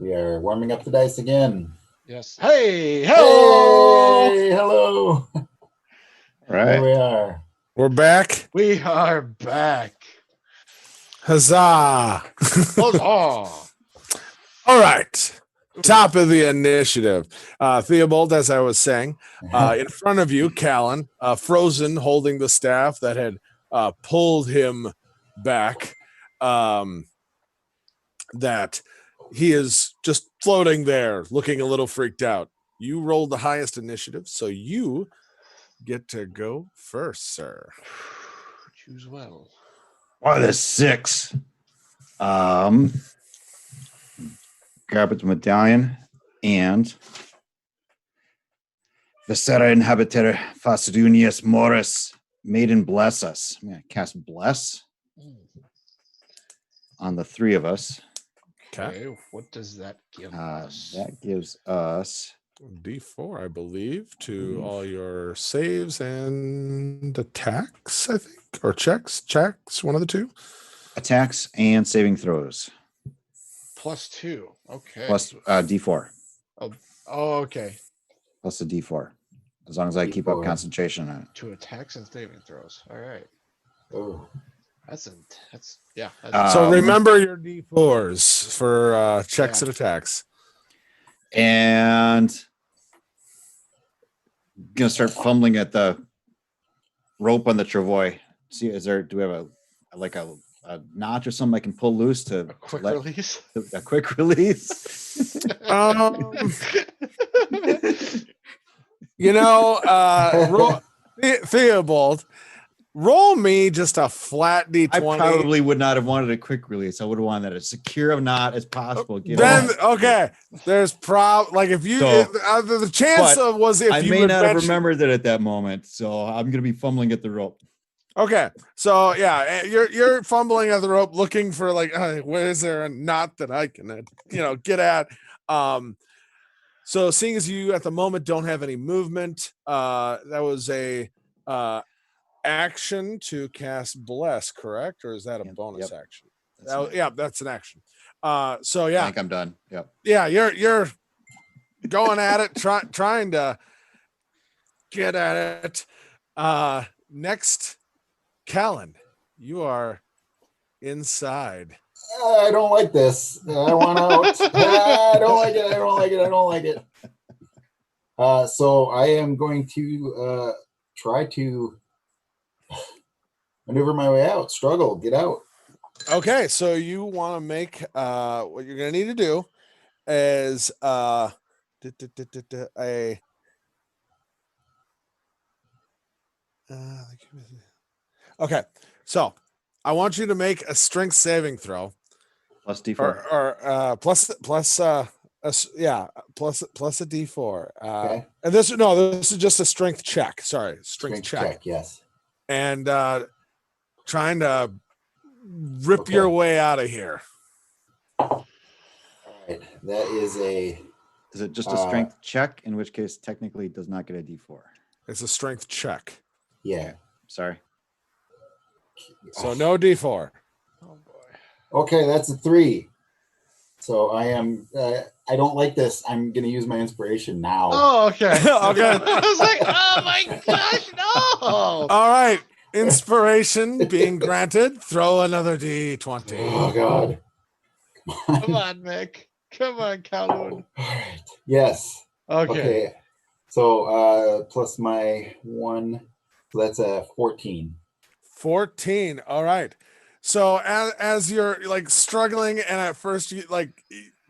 We are warming up the dice again. Yes. Hey, hello. Hey, hello. Right. Here we are. We're back. We are back. Huzzah. Huzzah. All right. Top of the initiative. Theobald, as I was saying, in front of you, Callan, frozen, holding the staff that had pulled him back. That he is just floating there, looking a little freaked out. You rolled the highest initiative, so you get to go first, sir. Choose well. Oh, there's 6. Grab it the medallion and Viscera inhabiter Facidunius Morris, maiden bless us. I'm gonna cast bless on the 3 of us. Okay. What does that give us? That gives us D4, I believe, to all your saves and attacks, I think, or checks, one of the two. attacks and saving throws +2. Okay. plus D4 Oh, okay. plus a D4 as long as I keep up D4. concentration on it. 2 attacks and saving throws. All right. Oh, That's So remember your D4s for checks and attacks. And gonna start fumbling at the rope on the travois. See, do we have a notch or something I can pull loose to a quick let- release. a quick release? Theobald, roll me just a flat D20. I probably would not have wanted a quick release. I would have wanted that as secure of knot as possible. Get Then off. okay, there's if you So- the chance but of was if I you may would not have mention- remembered it at that moment, so I'm gonna be fumbling at the rope. Okay, so yeah, you're fumbling at the rope, looking for where is there a knot that I can get at. So seeing as you at the moment don't have any movement, that was a action to cast bless, correct, or is that a bonus action? That's an action. So I yeah, think I'm done. Yep. yeah, you're going at it, trying to get at it. Next, Callan, you are inside. I don't like this. I want out. I don't like it. I don't like it. I don't like it. So I am going to try to maneuver my way out. Struggle. Get out. Okay, so you want to make what you're gonna need to do is okay, so I want you to make a strength saving throw Plus D4. or plus a D4. Okay. And this is just a strength check. Sorry, strength check. Yes. And trying to rip your way out of here. All right. That is a. Is it just a strength check? In which case, technically, it does not get a D4. It's a strength check. Yeah. Sorry. So no D4. Oh boy. Okay, that's a 3. So I am. I don't like this. I'm going to use my inspiration now. Oh, okay. Okay. I was like, oh my gosh, no. All right. Inspiration being granted. Throw another D20. Oh God. Come on, Mick. Come on, Calhoun. All right. Yes. Okay. So plus my 1. So that's a 14. 14. All right. So as you're struggling, and at first you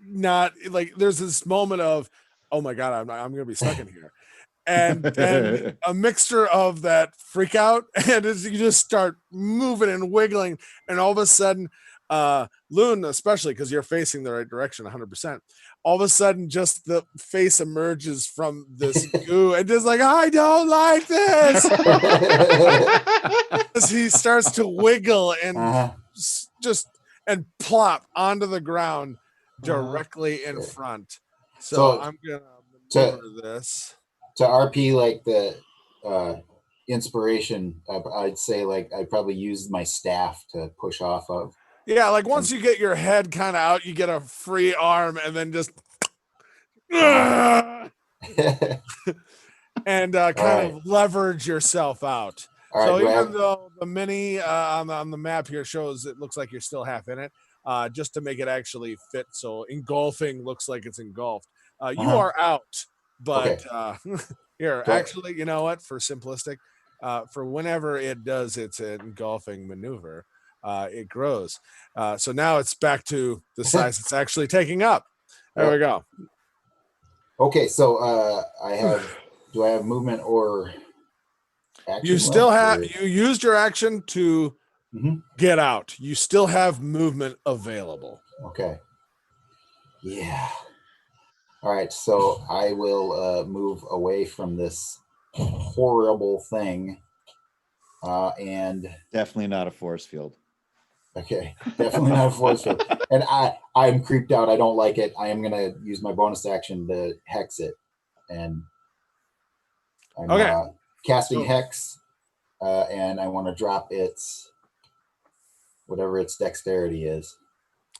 not there's this moment of, oh my God, I'm gonna be stuck in here. And a mixture of that freak out and as you just start moving and wiggling, and all of a sudden, Loon, especially because you're facing the right direction 100%, all of a sudden just the face emerges from this goo and just I don't like this. As he starts to wiggle and just and plop onto the ground directly in front. So I'm gonna maneuver this. To RP the inspiration, I'd say I'd probably use my staff to push off of. Yeah, like once you get your head kind of out, you get a free arm, and then just and kind right. of leverage yourself out. All right. So Do I even have, though the mini on the map here shows it looks like you're still half in it, just to make it actually fit, so engulfing looks like it's engulfed. You Uh-huh. are out, but Okay. here, Do I- actually, you know what? For simplistic, for whenever it does its engulfing maneuver, it grows. So now it's back to the size it's actually taking up. There we go. okay. So do I have movement or action? You still left, have or- you used your action to Mhm. get out. You still have movement available. Okay. Yeah. All right. So I will move away from this horrible thing. And Definitely not a force field. okay, definitely not a force field. And I'm creeped out. I don't like it. I am gonna use my bonus action to hex it, and I'm Okay. casting So- hex, and I want to drop its whatever its dexterity is.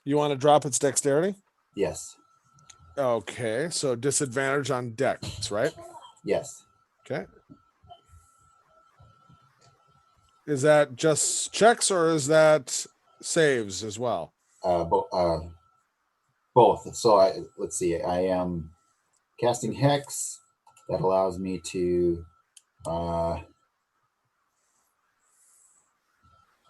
You want to drop its dexterity? Yes, Okay, so disadvantage on dex, right? yes. Okay. Is that just checks or is that saves as well? Both. So let's see. I am casting hex. That allows me to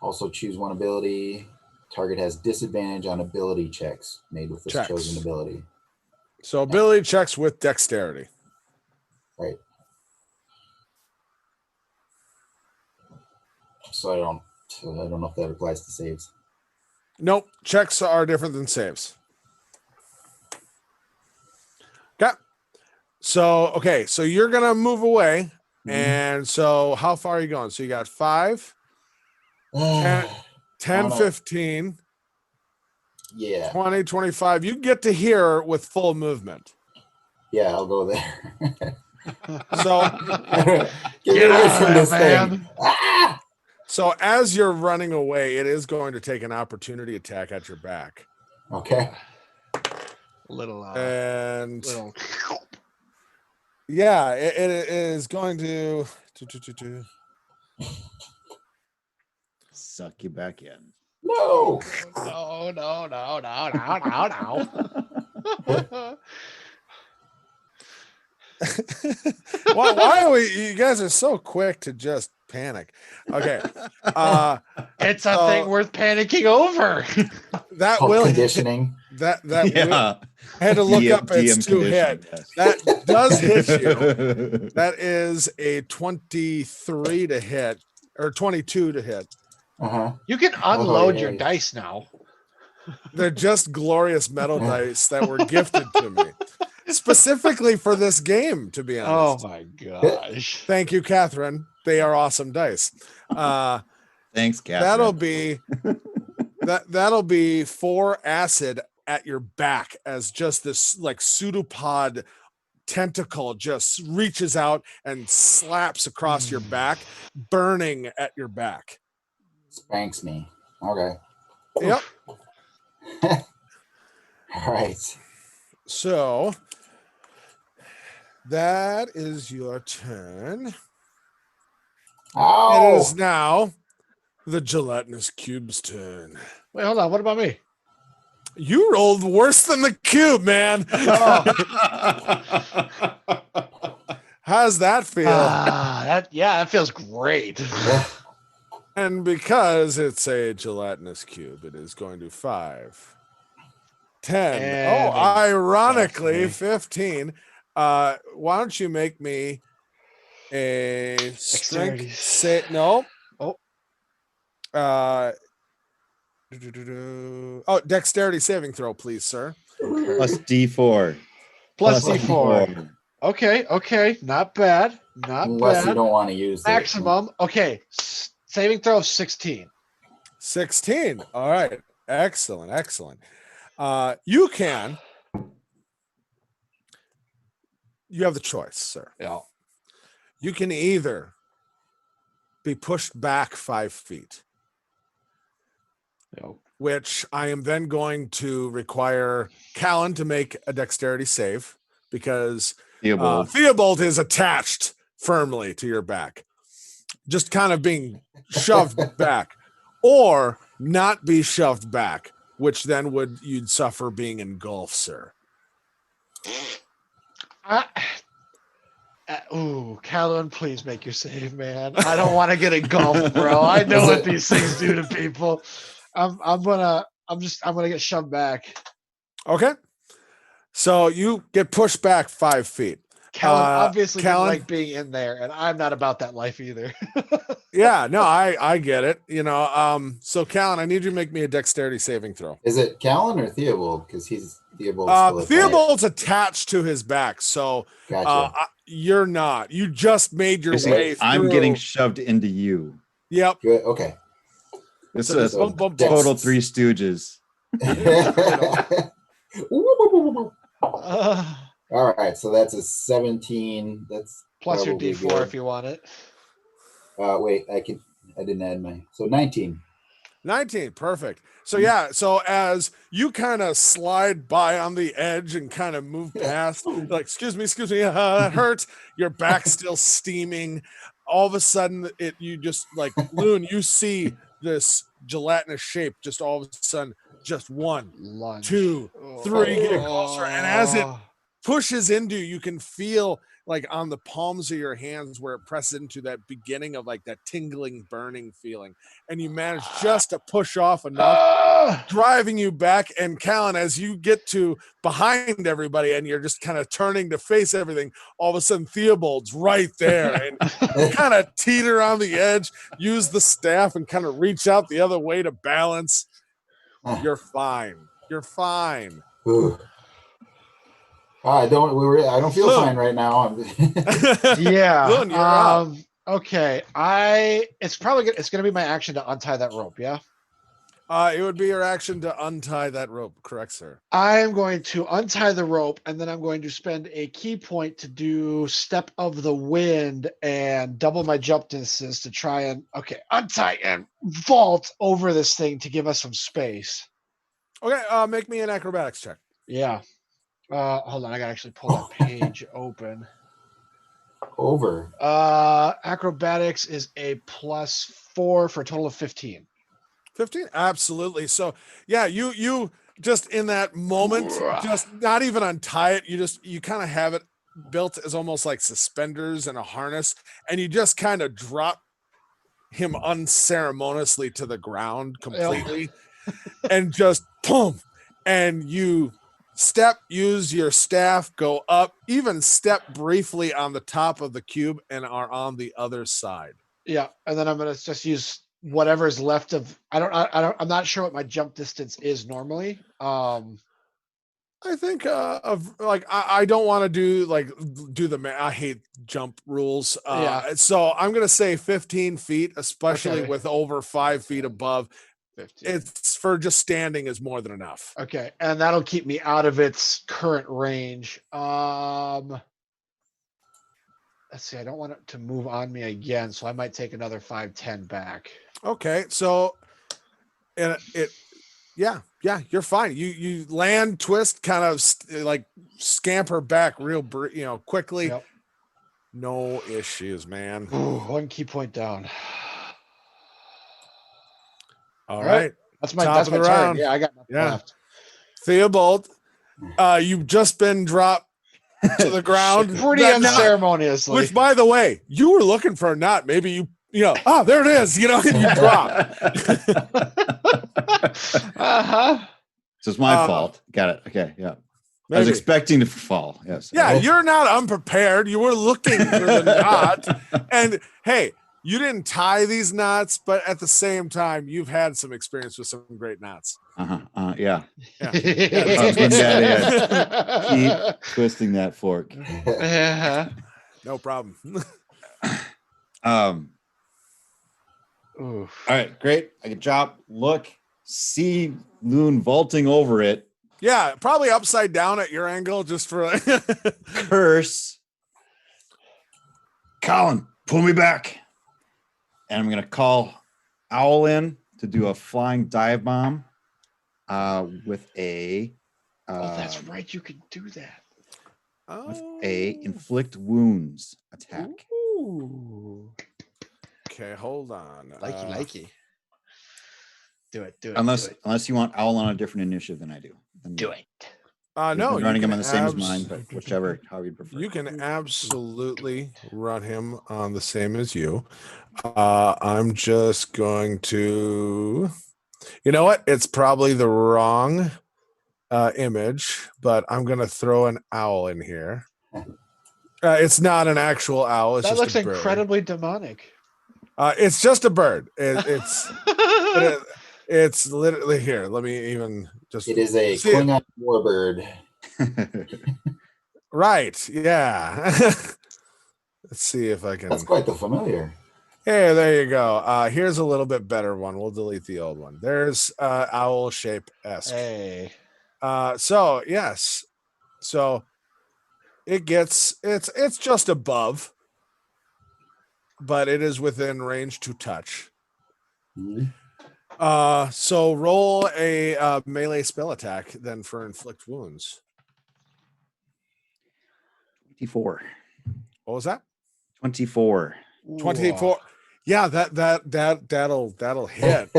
also choose one ability. Target has disadvantage on ability checks made with this Checks. chosen ability. So ability checks with dexterity. Right. So I don't know if that applies to saves. Nope, checks are different than saves. Okay. So you're gonna move away. Mhm. And so how far are you going? So you got 5, 10, 10 know. 15, Yeah, 20, 25. You get to here with full movement. yeah, I'll go there. So Get Get away out of from there, this man. thing. Ah! so as you're running away, it is going to take an opportunity attack at your back. Okay. Little, And little. yeah, it is going to Suck you back in. No. No, no, no, no, no, no, no. why are we you guys are so quick to just panic. Okay. It's a thing worth panicking over. That Called will conditioning. that will, Yeah. I had to look up its DM two hit. conditioning, yes. That does hit you. That is a 23 to hit or 22 to hit. Uh-huh. You can unload yeah, your yeah. dice now. They're just glorious metal dice that were gifted to me specifically for this game, to be Oh honest. my gosh. Thank you, Catherine. They are awesome dice. Thanks, Catherine. That'll be 4 acid at your back as just this like pseudopod tentacle just reaches out and slaps across your back, burning at your back. Spanks me. Okay. Yep. All right. So that is your turn. It Ow! is now the gelatinous cube's turn. Wait, hold on. What about me? You rolled worse than the cube, man. How's that feel? That feels great. And because it's a gelatinous cube, it is going to 5, 10. And Ironically, exactly. 15. Why don't you make me a Dexterity. strength say no? Oh. Dexterity saving throw, please, sir. Plus D4. Plus Plus D4. Okay. Not bad. Not Unless you bad. don't want to use it. Maximum. Okay. Saving throw of 16. 16. All right. Excellent. You have the choice, sir. Yeah. You can either be pushed back 5 feet, Yeah. which I am then going to require Callan to make a dexterity save because Theobald. Theobald is attached firmly to your back, just kind of being shoved back, or not be shoved back, which then you'd suffer being engulfed, sir. Callan, please make your save, man. I don't want to get engulfed, bro. I know what these things do to people. I'm gonna get shoved back. Okay. So you get pushed back 5 feet. Callan obviously didn't Callan- like being in there, and I'm not about that life either. Yeah, no, I get it. So Callan, I need you to make me a dexterity saving throw. Is it Callan or Theobald? Because Theobald's Theobald's attached to his back, so Gotcha. you're not. You just made your way through. I'm getting shoved into you. Yep. Good. Okay. This So is bump, bump, total bump. Three Stooges. All right, so that's a 17. That's Plus your probably D4 good. if you want it. Wait, I didn't add my, so 19. 19, perfect. So yeah, so as you kind of slide by on the edge and kind of move past, like, excuse me, that hurts. Your back's still steaming. All of a sudden, you just like Loon, you see this gelatinous shape. Just all of a sudden, just 1, Lunge. 2, 3 get closer, and as it pushes into, you can feel like on the palms of your hands where it presses into that beginning of like that tingling, burning feeling, and you manage just to push off enough, driving you back. And Callan, as you get to behind everybody and you're just kind of turning to face everything, all of a sudden Theobald's right there and you kind of teeter on the edge, use the staff and kind of reach out the other way to balance. You're fine. You're fine. Ooh. I don't feel fine right now. Yeah. Loon, you're up. Okay. It's gonna be my action to untie that rope. Yeah. It would be your action to untie that rope, correct, sir? I'm going to untie the rope, and then I'm going to spend a key point to do Step of the Wind and double my jump distance to try and untie and vault over this thing to give us some space. Okay, make me an acrobatics check. Yeah. Hold on, I gotta actually pull that page open. Over. Acrobatics is a +4 for a total of 15. 15, absolutely. So yeah, you just in that moment, just not even untie it. You kind of have it built as almost like suspenders and a harness, and you just kind of drop him unceremoniously to the ground completely, and just boom, and you use your staff, go up, even step briefly on the top of the cube, and are on the other side. Yeah, and then I'm gonna just use whatever's left of. I'm not sure what my jump distance is normally. I think I don't want to do the I hate jump rules. So I'm gonna say 15 feet, especially with over 5 feet above. 15. It's for just standing is more than enough. Okay, and that'll keep me out of its current range. Let's see. I don't want it to move on me again, so I might take another 5-10 back. Okay, so yeah, you're fine. You land, twist, kind of like scamper back real, quickly. Yep. No issues, man. Ooh, 1 key point down. All right. That's my Top of the turn. round. Yeah, I got nothing left. Theobald, you've just been dropped to the ground. Pretty unceremoniously. Which, by the way, you were looking for a knot. Maybe there it is. And you drop. So it's my fault. Got it. Okay. Yeah. Maybe. I was expecting to fall. Yes. Yeah, you're not unprepared. You were looking for the knot. And hey, you didn't tie these knots, but at the same time, you've had some experience with some great knots. Yeah. Yeah. Keep twisting that fork. No problem. All right, great. I can drop, look, see Loon vaulting over it. Yeah, probably upside down at your angle, just for curse. Colin, pull me back. And I'm gonna call Owl in to do a flying dive bomb. with a Oh, that's right. You can do that. with Oh. a inflict wounds attack. Ooh. Okay, hold on. Likey. Do it. Unless you want Owl on a different initiative than I do. Then Do it. we've No, been you running can him on the same as abs- mine, but whichever, however you prefer. You can absolutely run him on the same as you. I'm just going to. You know what? It's probably the wrong image, but I'm going to throw an owl in here. It's not an actual owl. It's That just looks a bird. incredibly demonic. It's just a bird. It's literally here. Let me even just. It is a see it. Klingon warbird. Right. Yeah. Let's see if I can. That's quite the familiar. Hey, there you go. Here's a little bit better one. We'll delete the old one. There's owl shape esque. Hey. So yes. So it's just above, but it is within range to touch. Mhm. So roll a melee spell attack then for inflict wounds. 24. What was that? 24. 24. Yeah, that'll hit.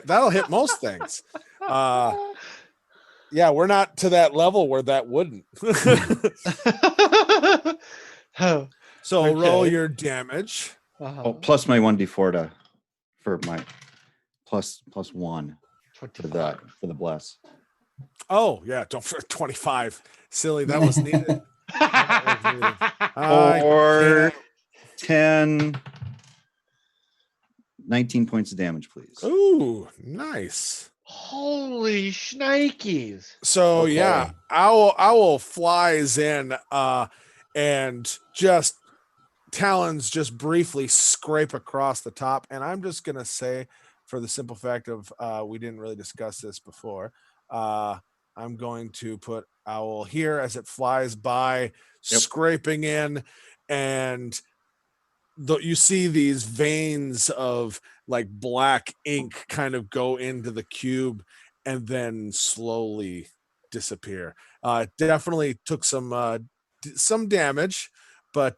That'll hit most things. Yeah, we're not to that level where that wouldn't. Oh, So roll Okay. your damage. uh-huh. Oh, plus my 1d4 for my plus 1 for 25. the bless. Oh, yeah, don't for 25. Silly, that was needed. Or 10 19 points of damage, please. Ooh, nice. Holy shnikes. So Okay. yeah, owl flies in and just talons just briefly scrape across the top. And I'm just gonna say, for the simple fact of we didn't really discuss this before, I'm going to put owl here as it flies by, scraping in, and you see these veins of like black ink kind of go into the cube and then slowly disappear. Definitely took some damage, but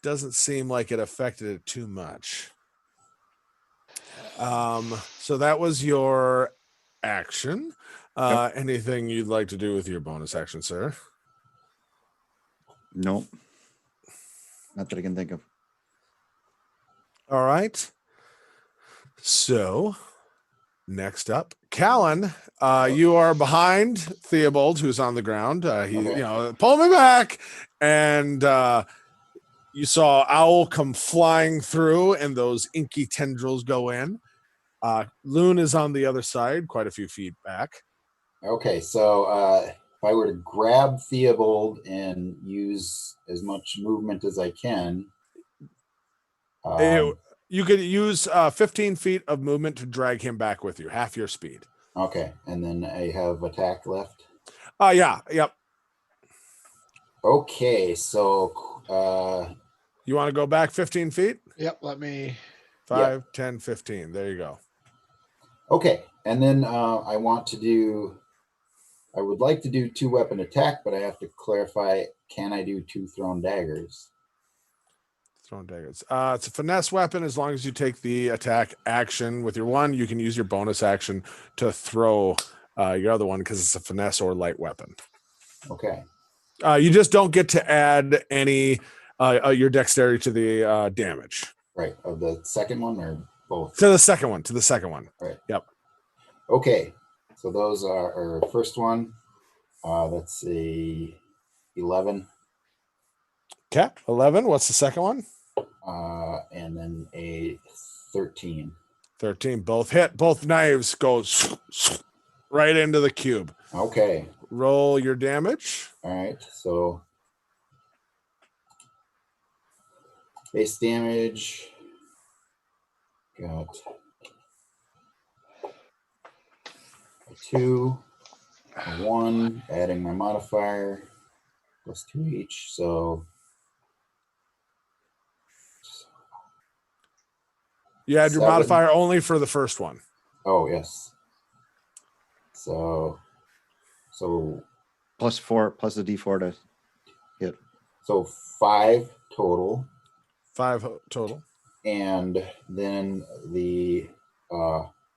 doesn't seem like it affected it too much. So that was your action. Anything you'd like to do with your bonus action, sir? Nope. Not that I can think of. All right. So next up, Callan, you are behind Theobald, who's on the ground. Okay. Pull me back. And you saw Owl come flying through and those inky tendrils go in. Loon is on the other side, quite a few feet back. Okay, so if I were to grab Theobald and use as much movement as I can, You could use 15 feet of movement to drag him back with you, half your speed. okay, and then I have attack left. Yeah, yep. Okay, so You want to go back 15 feet? Yep, let me. 5, 10, 15. There you go. okay, and then I would like to do 2-weapon attack, but I have to clarify: can I do 2 thrown daggers? Throwing daggers. It's a finesse weapon. As long as you take the attack action with your one, you can use your bonus action to throw your other one because it's a finesse or light weapon. Okay, You just don't get to add any your dexterity to the damage. right. Of the second one or both? To the second one. Right. Yep. Okay, so those are our first one. That's a 11, Okay. 11. What's the second one? and then a 13. 13. Both hit. Both knives go right into the cube. Okay, Roll your damage. all right. So base damage got a 2, a 1, adding my modifier plus 2 each. So You add your 7. modifier only for the first one. Oh yes, So +4 plus the D4 to hit. so 5 total, 5 total. and then the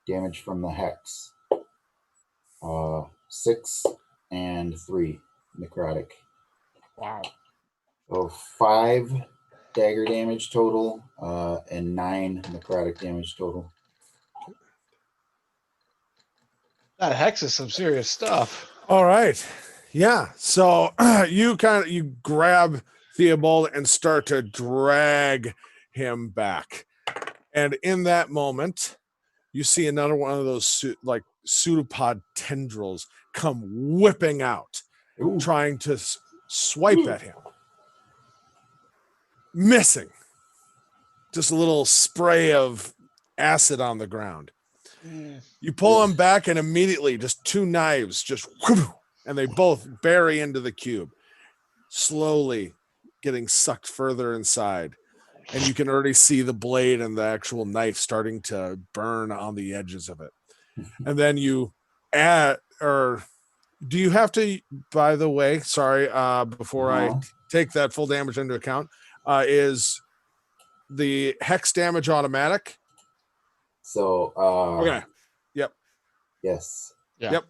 damage from the hex. 6 and 3 necrotic. Wow. So 5 dagger damage total, and 9 necrotic damage total. That hex is some serious stuff. All right. Yeah. So you grab Theobald and start to drag him back. And in that moment, you see another one of those pseudopod tendrils come whipping out, Ooh. trying to swipe at him. Missing. Just a little spray of acid on the ground. You pull him back, and immediately just 2 knives just and they both bury into the cube, slowly getting sucked further inside. And you can already see the blade and the actual knife starting to burn on the edges of it. And then you add, or do you have to, by the way, sorry, before I take that full damage into account, is the hex damage automatic? So Okay. Yep. Yes. Yeah.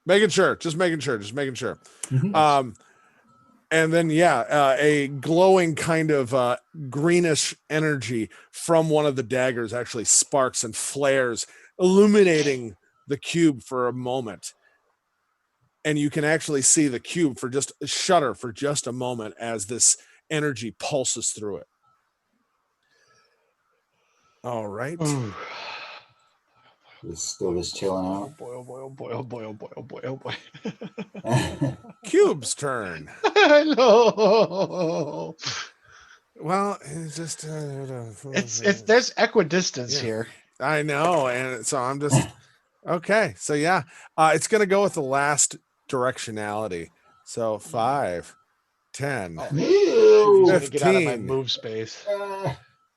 Yep. Just making sure. Mhm. And then, a glowing kind of greenish energy from one of the daggers actually sparks and flares, illuminating the cube for a moment. And you can actually see the cube shudder for just a moment as this energy pulses through it. All right. It's still just chilling out. Boy. Cube's turn. I know. Well, it's just It's there's equidistance here. I know, and so I'm just okay. So it's gonna go with the last directionality. So 5, 10, Ew. I'm gonna get out of my 15. move space.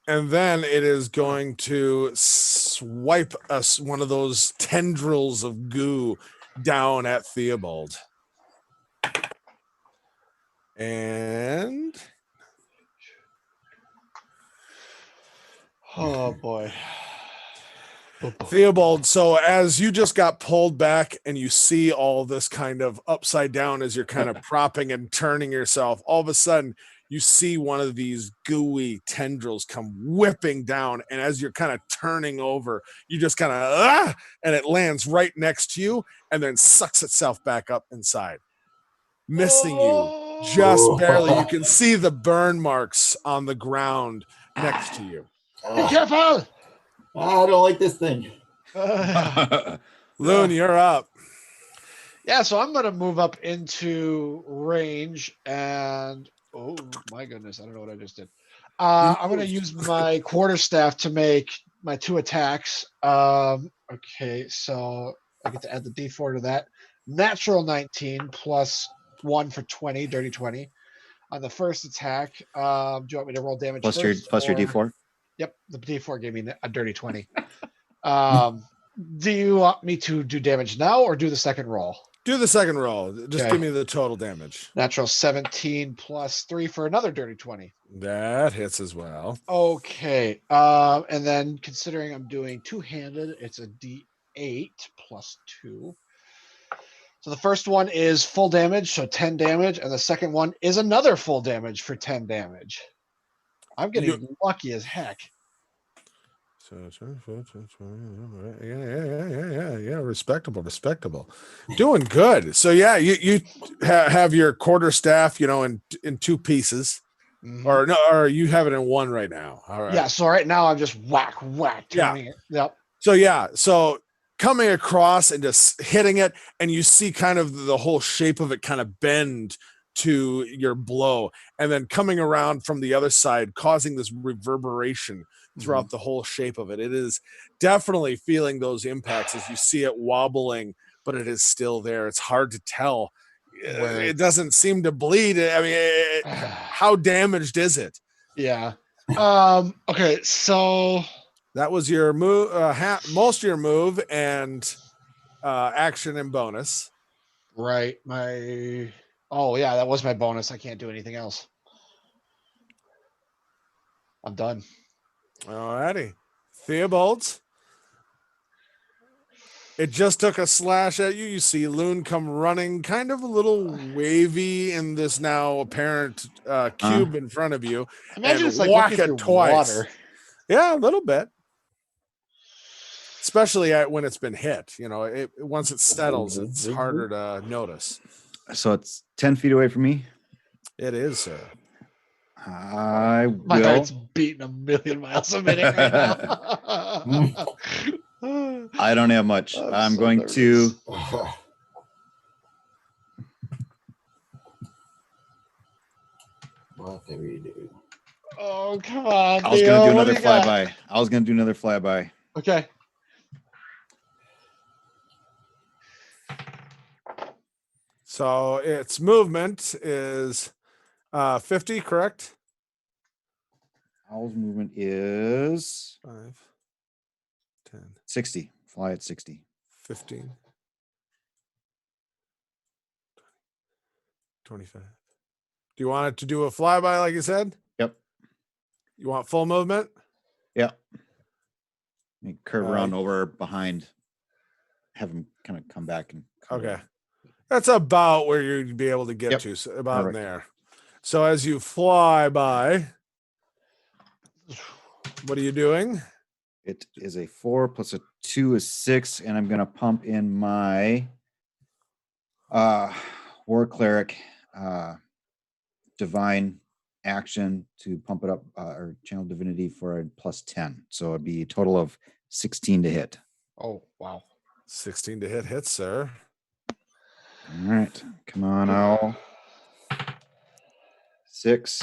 And then it is going to swipe us one of those tendrils of goo down at Theobald. And Oh boy. Theobald, so as you just got pulled back and you see all this kind of upside down as you're kind of propping and turning yourself, all of a sudden you see one of these gooey tendrils come whipping down. And as you're kind of turning over, you just kind of, and it lands right next to you and then sucks itself back up inside, missing you just barely. You can see the burn marks on the ground next to you. Be careful! I don't like this thing. Loon, you're up. Yeah, so I'm gonna move up into range, and oh my goodness, I don't know what I just did. I'm gonna use my quarterstaff to make my 2 attacks. Okay, so I get to add the D4 to that. Natural 19 plus 1 for 20, dirty 20. On the first attack, do you want me to roll damage Plus first, your or- D4. Yep, the D4 gave me a dirty 20. Do you want me to do damage now or do the second roll? Do the second roll. Just Okay. give me the total damage. Natural 17 plus 3 for another dirty 20. That hits as well. Okay. And then considering I'm doing two-handed, it's a D8 plus 2. So the first one is full damage, so 10 damage, and the second one is another full damage for 10 damage. I'm getting lucky as heck. Yeah. Respectable. Doing good. So you have your quarter staff, in 2 pieces, Mhm. or you have it in 1 right now. All right. Yeah, so right now I'm just whack, turning it. Yep. So coming across and just hitting it, and you see kind of the whole shape of it kind of bend to your blow, and then coming around from the other side, causing this reverberation throughout the whole shape of it. It is definitely feeling those impacts as you see it wobbling, but it is still there. It's hard to tell. It doesn't seem to bleed. I mean, how damaged is it? Yeah. Okay, so That was your move, most of your move, and action and bonus. Right. Oh yeah, that was my bonus. I can't do anything else. I'm done. Alrighty. Theobald. It just took a slash at you. You see Loon come running, kind of a little wavy in this now apparent cube in front of you. Imagine And it's like whack looking it through twice. water. Yeah, a little bit. Especially when it's been hit. You know, once it settles, it's harder to notice. So it's 10 feet away from me. It is, sir. I My will. heart's beating a million miles a minute right now. I don't have much. I'm so going nervous. to. What did we do? Oh, come on. I was Theo, going to do what another you got? flyby. I was going to do another flyby. Okay. So its movement is 50, correct? Owl's movement is 5, 10, 60. Fly at 60. 15, 25. Do you want it to do a flyby like you said? Yep. You want full movement? Yep. Curve All around right. over behind. Have him kind of come back and. come Okay. over. That's about where you'd be able to get Yep. to, so about in Perfect. there. So as you fly by, what are you doing? It is a 4 plus a 2 is 6, and I'm going to pump in my War Cleric Divine action to pump it up, or Channel Divinity for a plus 10. So it'd be a total of 16 to hit. Oh, wow. 16 to hit, sir. All right. Come on, Owl. 6,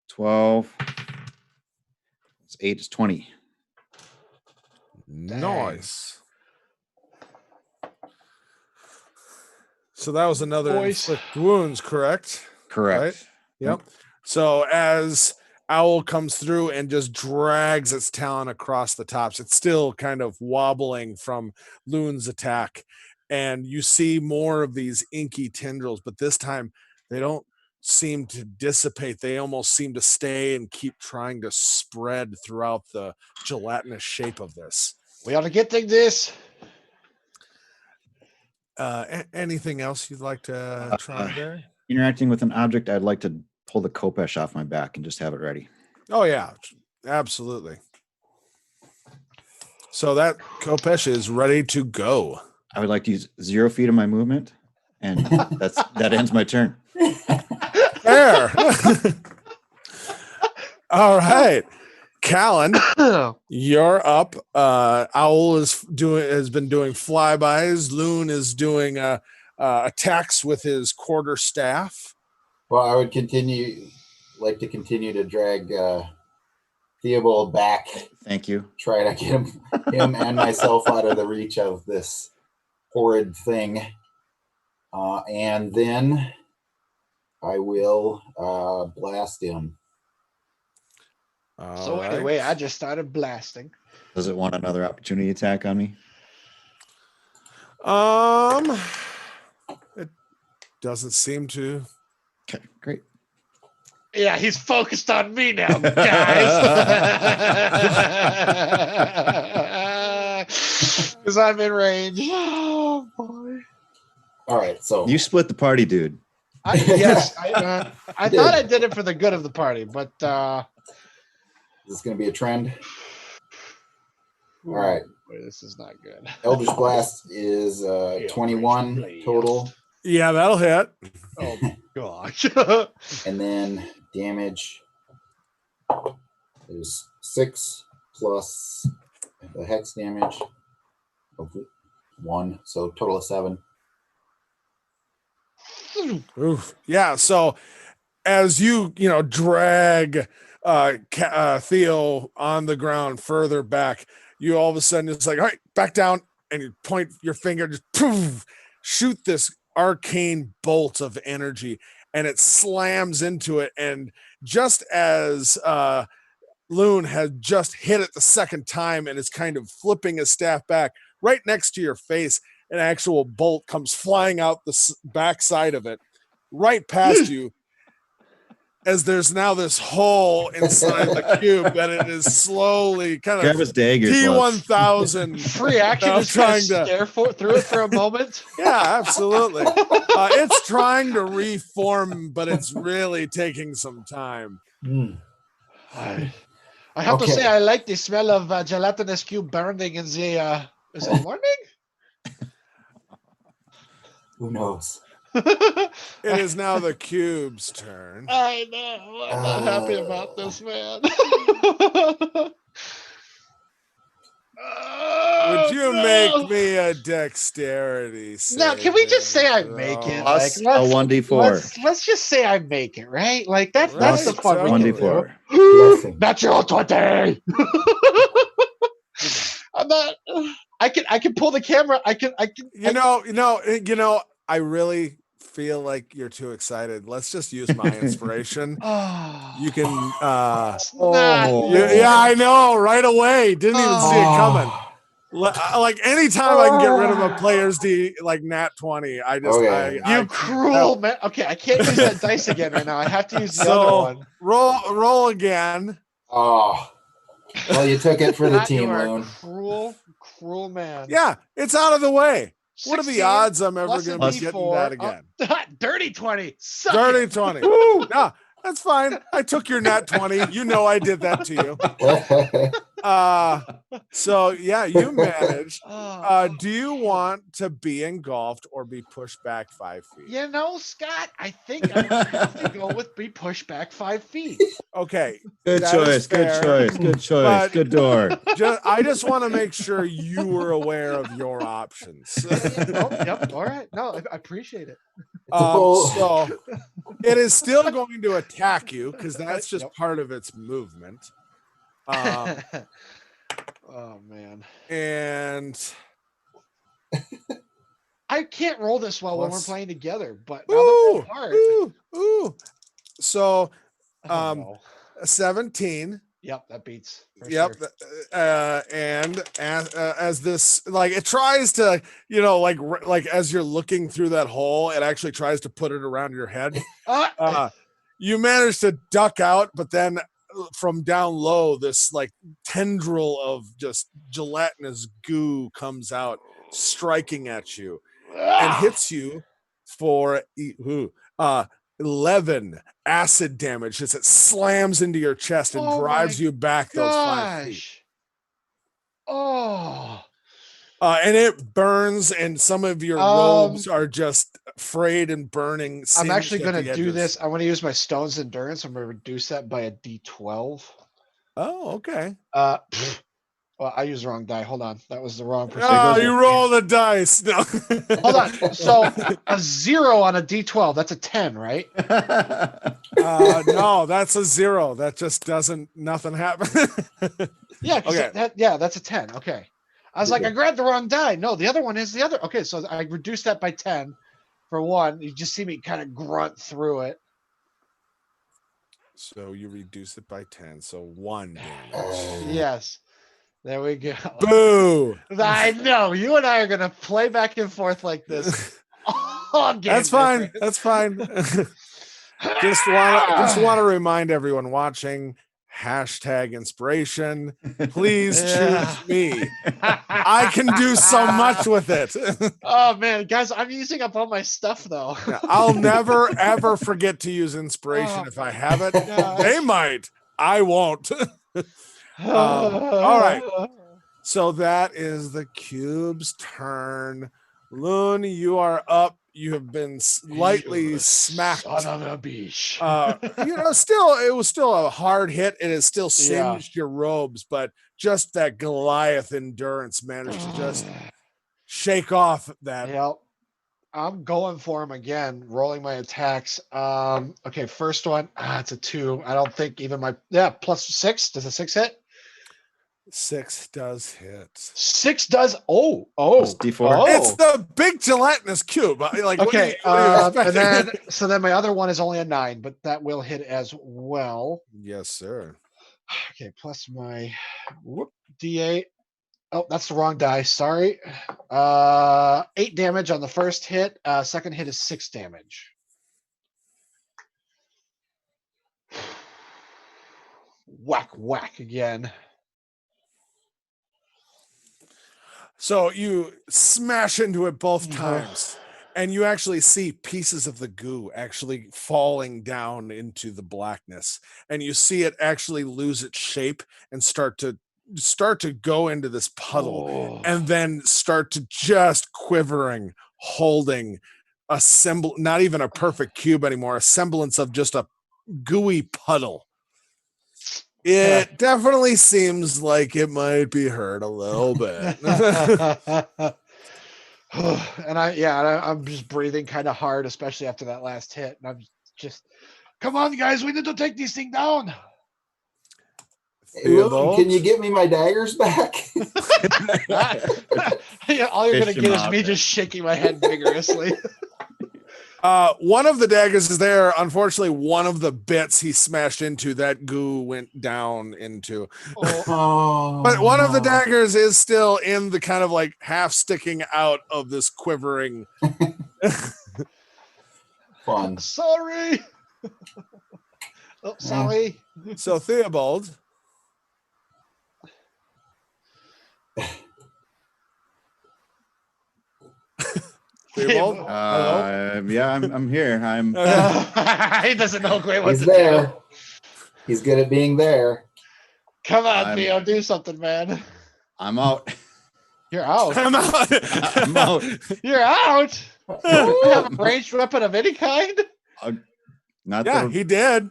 12. It's 8 is 20. Nice. So that was another Boys. inflict wounds, correct? Correct. Right. Yep. So as Owl comes through and just drags its talon across the tops, it's still kind of wobbling from Loon's attack. And you see more of these inky tendrils, but this time they don't seem to dissipate. They almost seem to stay and keep trying to spread throughout the gelatinous shape of this. We ought to get this. Anything else you'd like to try there? Interacting with an object, I'd like to pull the Kopesh off my back and just have it ready. Oh yeah, absolutely. So that Kopesh is ready to go. I would like to use 0 feet of my movement, and that ends my turn. There. All right. Callan, you're up. Owl has been doing flybys. Loon is doing attacks with his quarter staff. Well, I would like to continue to drag Theobald back. Thank you. Try to get him and myself out of the reach of this horrid thing. And then I will blast him. So anyway, I just started blasting. Does it want another opportunity attack on me? It doesn't seem to. Okay, great. Yeah, he's focused on me now, guys. Because I'm in range. Oh boy. All right, so You split the party, dude. I thought I did it for the good of the party, but is this going to be a trend? All right. boy, this is not good. Eldritch Blast is 21 total. Yeah, that'll hit. Oh gosh. And then damage is 6 plus the hex damage of 1. So total of 7. Oof. Yeah. So as you drag Theo on the ground further back, you all of a sudden it's like, all right, back down, and you point your finger, just poof, shoot this arcane bolt of energy, and it slams into it. And just as Loon had just hit it the second time and is kind of flipping his staff back, right next to your face. An actual bolt comes flying out the backside of it, right past you. As there's now this hole inside the cube that it is slowly kind Grab of his daggers. Lutz. T1000 Free action I'm just trying trying to to- stare through it for a moment. Yeah, absolutely. It's trying to reform, but it's really taking some time. I have to Okay. say I like the smell of gelatinous cube burning in the is it morning? Who knows? It is now the cube's turn. I know. I'm not happy about this, man. Would you no. make me a dexterity No, can we just say I saving make it? throw? Plus a let's- 1d4. Let's just say I make it, right? Like that's the Right, fun so- we can 1d4. do. Blessing. Natural 20. I'm not. I can pull the camera. I can. You know, I really feel like you're too excited. Let's just use my inspiration. Oh, You can it's not. Oh. yeah, I know, right away. Didn't even see it coming. Oh, Like anytime I can get rid of a player's D like nat 20, I just Okay. You cruel man. Okay, I can't use that dice again right now. I have to use the other So one. roll again. oh. Well, you took it for the Matt, you team, are a Loon. cruel man. Yeah, it's out of the way. What are the 16 odds I'm ever plus going a to be getting D4. that again? Dirty 20. Suck Dirty it. 20. No, that's fine. I took your nat 20. You know I did that to you. So yeah, you managed. Oh, Do you want to be engulfed or be pushed back 5 feet? you know, Scott, I think I'm gonna have to go with be pushed back 5 feet. Okay. Good That choice. is Good fair. choice. Good choice. But- Good door. I just want to make sure you were aware of your options. Oh, yep. All right. No, I appreciate it. So it is still going to attack you because that's just Yep. part of its movement. Oh man, And I can't roll this well when we're Plus- playing together. But now that we're apart, ooh. So oh, no. 17. Yep, that beats. for Yep. sure. And as this, like, it tries to, like as you're looking through that hole, it actually tries to put it around your head. You manage to duck out, but then from down low, this like tendril of just gelatinous goo comes out, striking at you and hits you for 11 acid damage as it slams into your chest and Oh drives my you back those 5 feet. Gosh. Oh. And it burns, and some of your robes are just frayed and burning. I'm actually singed at going to the do edges. this. I want to use my stone's endurance. I'm going to reduce that by a D12. Oh, okay. Well, I used the wrong die. Hold on. That was the wrong Oh, percentage. you roll the dice. No. Hold on. So a 0 on a D12. That's a 10, right? No, that's a 0. That just doesn't. Nothing happen. Yeah. 'cause Okay. that's a 10. Okay. I was like, I grabbed the wrong die. No, the other one is the other. Okay, so I reduced that by 10 for one. You just see me kind of grunt through it. So you reduce it by 10. So 1 damage. Yes. There we go. Boo. I know. You and I are going to play back and forth like this. all game, That's my fine. friend. That's fine. just want to remind everyone watching. #inspiration. Please Yeah. choose me. I can do so much with it. Oh man, guys, I'm using up all my stuff though. Yeah, I'll never ever forget to use inspiration Oh, if I have it. gosh. They might. I won't. all right. So that is the cube's turn. Loon, you are up. You have been lightly You smacked. Son of a bitch. It was still a hard hit. It has still Yeah. singed your robes, but just that Goliath endurance managed to just shake off that. Yep. I'm going for him again, rolling my attacks. Okay, first one. It's a 2. I don't think even my plus 6. Does a 6 hit? 6 does hit. 6 does. Oh. Plus D4. Oh. It's the big gelatinous cube. Like, Okay, what are you and expecting? then my other one is only a 9, but that will hit as well. Yes, sir. Okay, plus my D8. Oh, that's the wrong die. Sorry. 8 damage on the first hit. Second hit is 6 damage. Whack, whack again. So you smash into it both Ugh. times, and you actually see pieces of the goo actually falling down into the blackness, and you see it actually lose its shape and start to go into this puddle, Oh. and then start to just quivering, holding a not even a perfect cube anymore, a semblance of just a gooey puddle. It definitely seems like it might be hurt a little bit. And I'm just breathing kind of hard, especially after that last hit. And I'm just, come on, guys, we need to take this thing down. Hey, Loon, can you get me my daggers back? Yeah, all you're gonna Fish 'em get is out me there. just shaking my head vigorously. One of the daggers is there. Unfortunately, one of the bits he smashed into, that goo went down into. Oh, Oh, But one of the no. daggers is still in the kind of like half sticking out of this quivering. Fun. sorry. Oh, sorry. So Theobald, Theobald, Hello? Yeah, I'm here. I'm He doesn't know quite what He's to there. do. He's good at being there. Come on, I'm- Theo, do something, man. I'm out. You're out. I'm out. I'm out. You're out. You have a ranged weapon of any kind? Not Yeah, the, he did.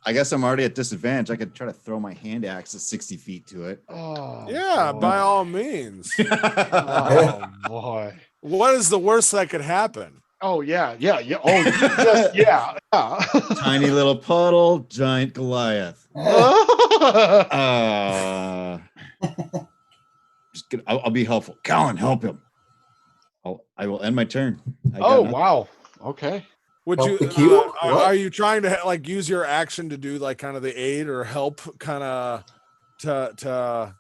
I guess I'm already at disadvantage. I could try to throw my hand axe at 60 feet to it. Oh, Yeah, boy. by all means. Oh boy. What is the worst that could happen? Oh yeah. Oh, just, yeah. Tiny little puddle, giant Goliath. Just get, I'll be helpful. Colin, help him. I will end my turn. I got Oh nothing. wow. Okay. Would Help you? the cube? Are, What? are you trying to like use your action to do like kind of the aid or help kind of to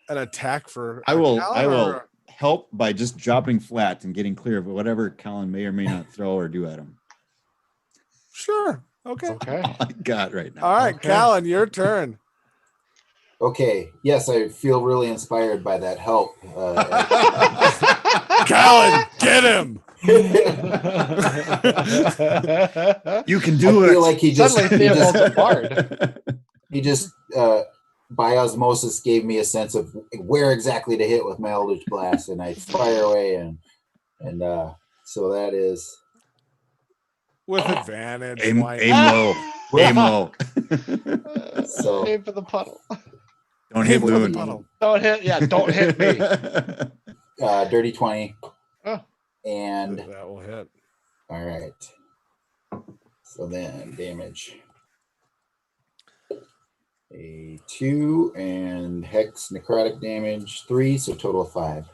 an attack for? I will Alan, or- help by just dropping flat and getting clear of whatever Colin may or may not throw or do at him. Sure. Okay. Okay. All I got right now. All right, Okay. Callan, your turn. Okay. Yes, I feel really inspired by that help. Callan, get him. You can I do feel it. like he just Suddenly Theobald's a bard. he just by osmosis gave me a sense of where exactly to hit with my Eldritch Blast, and I fire away, and so that is With advantage. Aim why low. Aim low. So- Aim for the puddle. Don't hit Aim for the Loon. puddle. Don't hit. Yeah, don't hit me. dirty 20. Oh. And That will hit. all right. So then damage. A 2 and hex necrotic damage 3, so total of 5.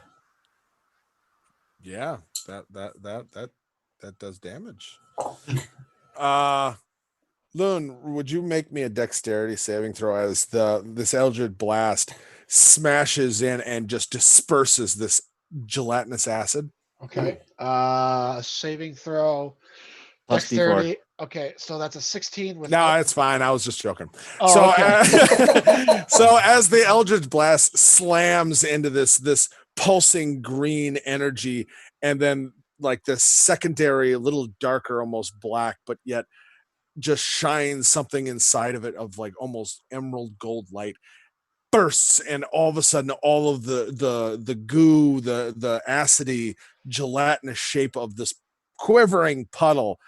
Yeah, that does damage. Loon, would you make me a dexterity saving throw as this Eldritch Blast smashes in and just disperses this gelatinous acid? Okay. Saving throw. Plus D4. Dexterity. Okay, so that's a 16 with. No, it's fine. I was just joking. Oh, So, okay. so as the Eldritch Blast slams into this pulsing green energy, and then like this secondary, a little darker, almost black, but yet just shines something inside of it of like almost emerald gold light, bursts, and all of a sudden all of the goo, the acidy gelatinous shape of this quivering puddle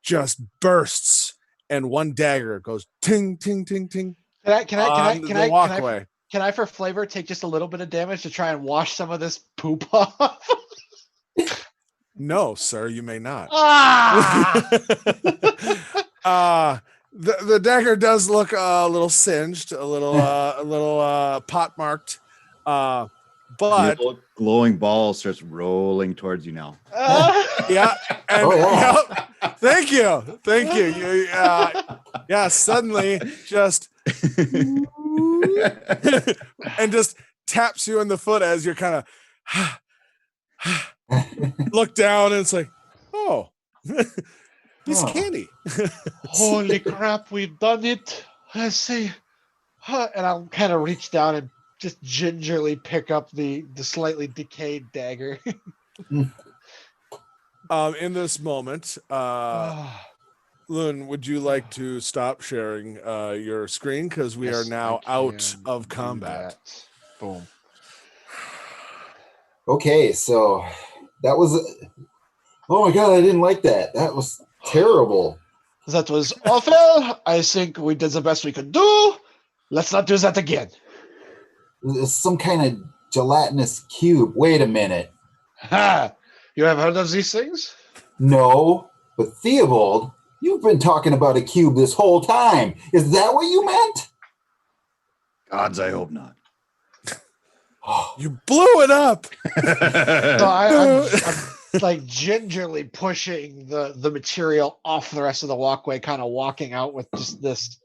just bursts, and one dagger goes ting ting ting ting Can I walkway. can I for flavor take just a little bit of damage to try and wash some of this poop off? No, sir, you may not. Ah! The dagger does look a little singed, a little pot marked, but Little glowing ball starts rolling towards you now. yeah, and Oh, yeah. yep, thank you. Yeah, suddenly just and just taps you in the foot as you're kind of look down, and it's like, oh, piece of Oh. candy. Holy crap, we've done it. Let's see. And I'll kind of reach down and just gingerly pick up the slightly decayed dagger. In this moment, Loon, would you like to stop sharing your screen? Because we are Yes, now I out can of do combat. that. Boom. Okay, so that was. Oh my god, I didn't like that. That was terrible. That was awful. I think we did the best we could do. Let's not do that again. It's some kind of gelatinous cube. Wait a minute. Ha! You have heard of these things? No, but Theobald, you've been talking about a cube this whole time. Is that what you meant? Gods, I hope not. You blew it up. So I'm like gingerly pushing the material off the rest of the walkway, kind of walking out with just this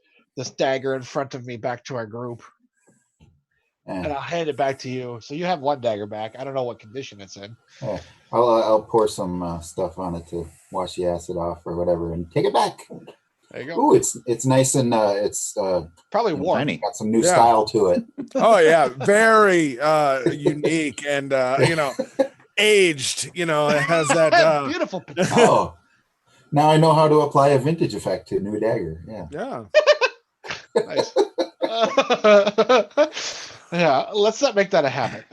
dagger in front of me back to our group. And I'll hand it back to you. So you have one dagger back. I don't know what condition it's in. I'll pour some stuff on it to wash the acid off or whatever, and take it back. There you go. Ooh, it's nice and it's Probably warm. Tiny. got some new Yeah. style to it. Oh yeah, very unique and aged. It has that. Beautiful. potato. Oh, now I know how to apply a vintage effect to a new dagger. Yeah. Yeah. Nice. Yeah, let's not make that a habit.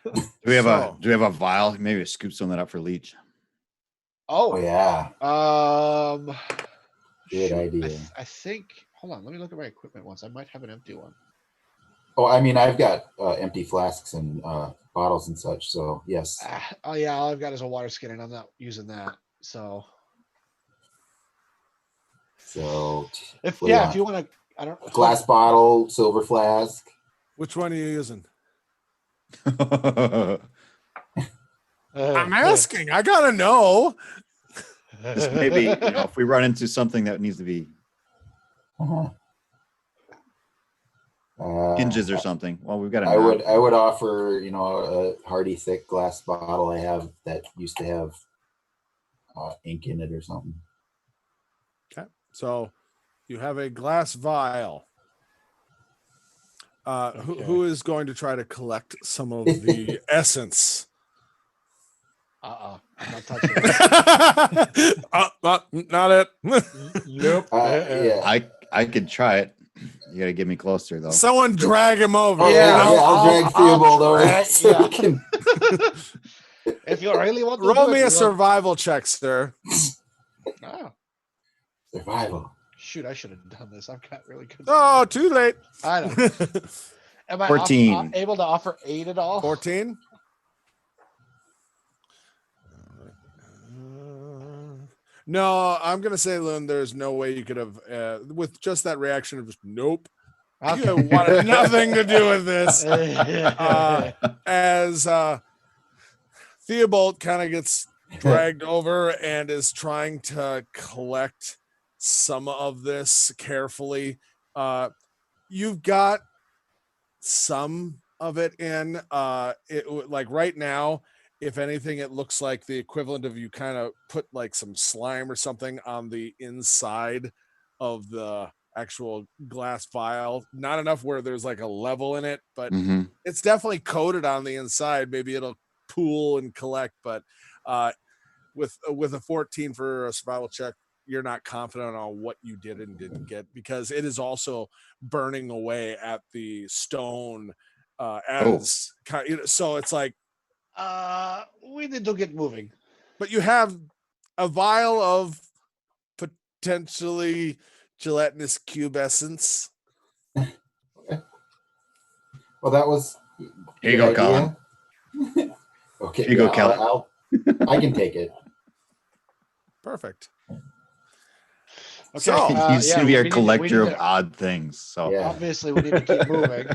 Do we have So- a vial? Maybe scoop some of that up for Leech. Oh Oh, yeah. Good shoot, idea. I think. Hold on, let me look at my equipment once. I might have an empty one. Oh, I mean, I've got empty flasks and bottles and such. So yes. Oh yeah, all I've got is a water skin, and I'm not using that. So So if What do you if you want to, I don't glass bottle, silver flask. Which one are you using? Uh, I'm asking. I gotta know. Just maybe if we run into something that needs to be Uh-huh. hinges or something. Well, we've got a I would knob. I would offer a hardy thick glass bottle I have that used to have ink in it or something. So you have a glass vial. Who is going to try to collect some of the essence? I'm not touching it. Not it. Nope. Yeah. I could try it. You gotta get me closer though. Someone drag him over. Oh, Yeah, yeah, I'll drag Theobald over. try, So yeah. we can- If you really want to Roll do me it, a survival check, sir. Oh, survival. shoot, I should have done this. I've got really good. Oh, too late. I know. Am I 14. able to offer aid at all? 14. No, I'm gonna say, Lynn, there's no way you could have, with just that reaction of just nope. You wanted nothing to do with this. As Theobald kind of gets dragged over and is trying to collect some of this carefully. You've got some of it in. Like right now, if anything, it looks like the equivalent of you kind of put like some slime or something on the inside of the actual glass vial. Not enough where there's like a level in it, but Mhm. it's definitely coated on the inside. Maybe it'll pool and collect, but with a 14 for a survival check, you're not confident on what you did and didn't get, because it is also burning away at the stone as so it's like, we need to get moving. but you have a vial of potentially gelatinous cube essence. Well, that was. Here you good go, Colin. idea. Okay. Here you go, yeah, Colin. I can take it. Perfect. Okay. So, You seem to be we a need collector of to- odd things. So Yeah. Obviously, we need to keep moving.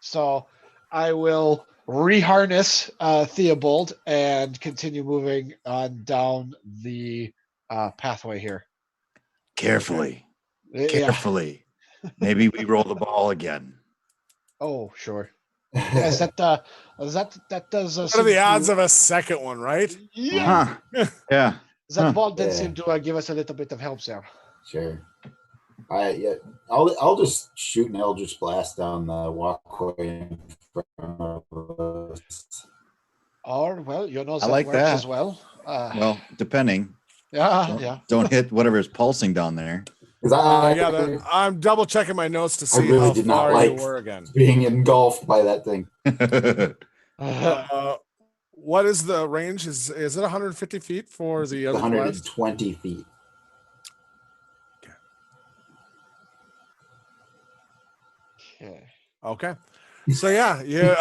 So I will reharness Theobald and continue moving on down the pathway here. carefully, Yeah. carefully. Maybe we roll the ball again. Oh, sure. Yeah, is that that does? What are the odds of a second one, right? Yeah. Huh. Yeah. That Huh. ball did Yeah. seem to give us a little bit of help there. Sure. I'll just shoot an Eldritch Blast down the walkway in front of us. Or well, you know I that like works that. as well. Well, depending. Yeah, Don't, yeah. don't hit whatever is pulsing down there. Because I'm double checking my notes to I see really how did not far like you were again. being engulfed by that thing. What is the range? Is it 150 feet for the other blast? 120 feet. Okay. Okay. So yeah, you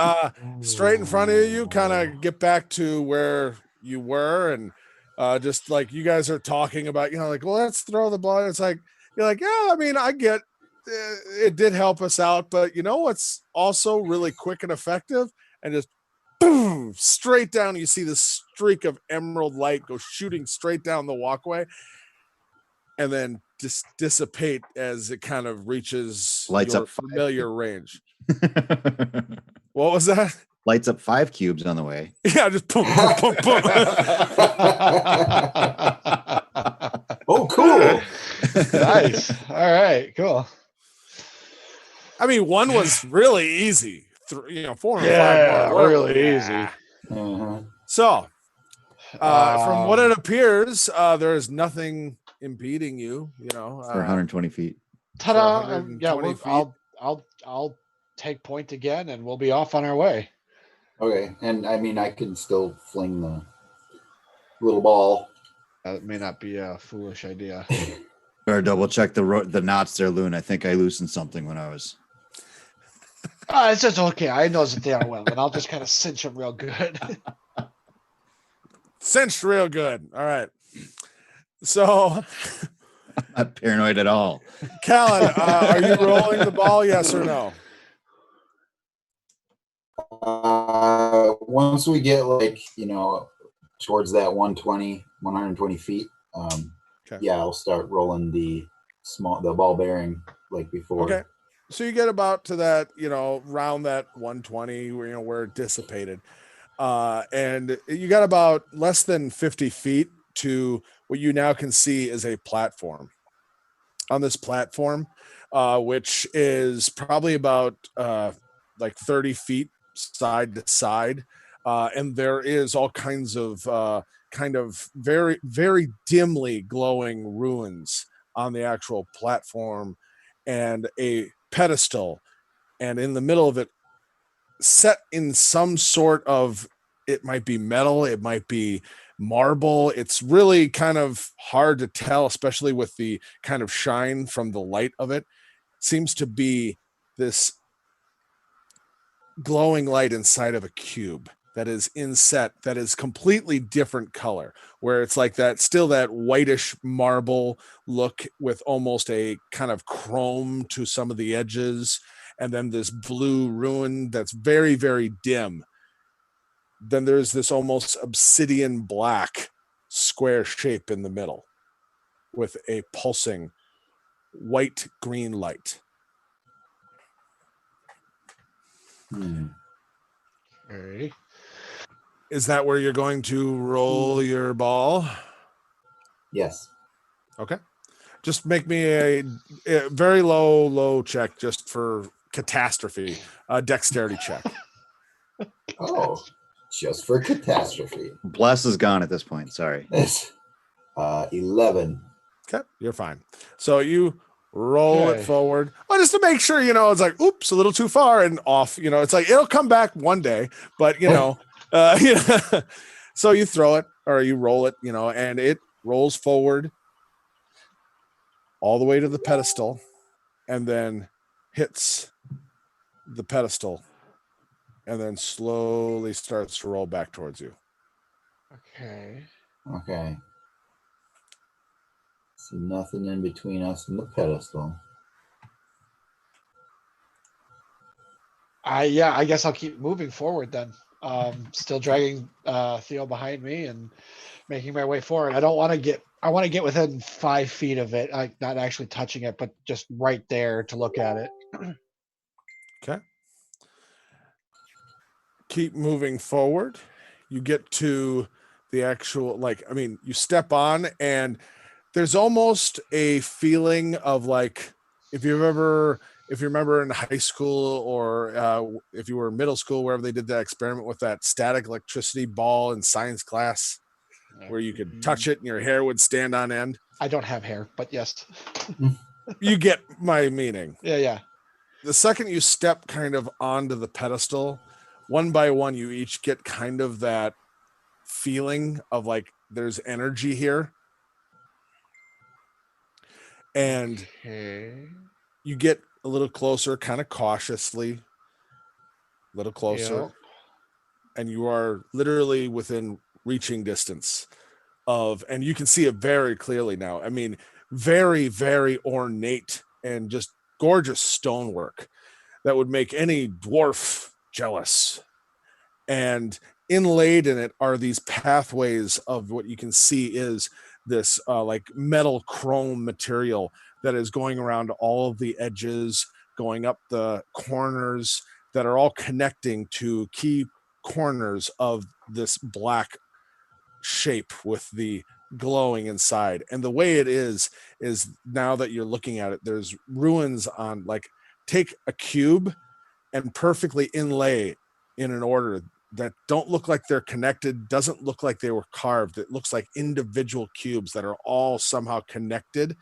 straight in front of you, kind of get back to where you were, and just like you guys are talking about, like, well, let's throw the ball. It's like you're like, yeah, I mean, I get it did help us out, but you know what's also really quick and effective, and just boom, straight down. You see the streak of emerald light go shooting straight down the walkway, and then just dissipate as it kind of reaches Lights your up 5 familiar range. What was that? Lights up 5 cubes on the way. Yeah, just boom, boom, boom, boom. Oh, cool. Nice. All right. Cool. I mean, one was really easy. 4 and 5 Yeah, more. really Yeah. easy. Uh-huh. So, from what Um, it appears, there is nothing impeding you. For 120 feet. Ta-da! 120 feet. I'll take point again, and we'll be off on our way. Okay, and I mean I can still fling the little ball. That may not be a foolish idea. Or double check the knots there, Loon. I think I loosened something when I was. It's just okay. I know that they are well, and I'll just kind of cinch them real good. Cinched real good. All right. So, I'm not paranoid at all. Callan, are you rolling the ball? Yes or no? Once we get towards that 120 feet, Okay. yeah, I'll start rolling the ball bearing like before. Okay. So you get about to that, around that 120, where it dissipated. And you got about less than 50 feet to what you now can see is a platform. On this platform, which is probably about 30 feet side to side. And there is all kinds of kind of very, very dimly glowing ruins on the actual platform, and a pedestal, and in the middle of it, set in some sort of, it might be metal, it might be marble. It's really kind of hard to tell, especially with the kind of shine from the light of it. Seems to be this glowing light inside of a cube that is inset, that is completely different color, where it's like that, still that whitish marble look with almost a kind of chrome to some of the edges, and then this blue ruin that's very, very dim. Then there's this almost obsidian black square shape in the middle with a pulsing white green light. Okay. Is that where you're going to roll your ball? Yes. Okay. Just make me a very low check just for catastrophe, dexterity check. Oh, just for catastrophe. Bless is gone at this point. Sorry. It's 11. Okay, you're fine. So you roll it Okay. forward. Well, just to make sure, it's like, oops, a little too far and off. It's like it'll come back one day, but so you throw it or you roll it, and it rolls forward all the way to the pedestal, and then hits the pedestal, and then slowly starts to roll back towards you. Okay. Okay. See nothing in between us and the pedestal. I guess I'll keep moving forward then. Still dragging Theo behind me and making my way forward. I want to get within 5 feet of it, like not actually touching it, but just right there to look at it. Okay. keep moving forward. You get to the actual, you step on, and there's almost a feeling of like, if you remember in high school, or if you were in middle school, wherever they did that experiment with that static electricity ball in science class, where you could touch it and your hair would stand on end. I don't have hair, but yes. You get my meaning. Yeah. The second you step kind of onto the pedestal, one by one, you each get kind of that feeling of like there's energy here. And Okay. you get a little closer, kind of cautiously, a little closer. Yep. And you are literally within reaching distance of, and you can see it very clearly now. I mean, very, very ornate and just gorgeous stonework that would make any dwarf jealous. And inlaid in it are these pathways of what you can see is this like metal chrome material that is going around all of the edges, going up the corners that are all connecting to key corners of this black shape with the glowing inside. And the way it is now that you're looking at it, there's ruins on, like, take a cube and perfectly inlay in an order that don't look like they're connected, doesn't look like they were carved. It looks like individual cubes that are all somehow connected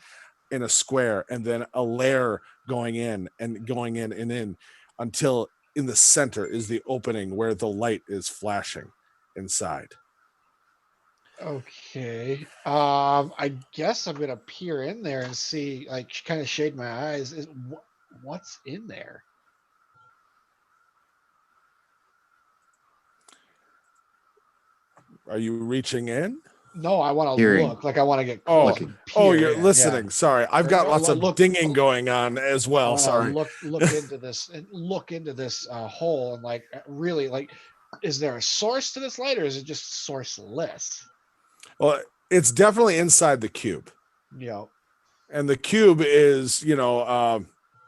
in a square, and then a layer going in and in until in the center is the opening where the light is flashing inside. Okay. I guess I'm gonna peer in there and see, like, kind of shade my eyes. What's in there? Are you reaching in? No, I want to Hearing. look. Like, I want to get Oh, close. and you're peer in, listening. yeah. Sorry, I've got No, lots of look- dinging going on as I well. wanna Sorry. Look into this and look into this hole, and like really, like, is there a source to this light, or is it just sourceless? Well, it's definitely inside the cube, You know. and the cube is,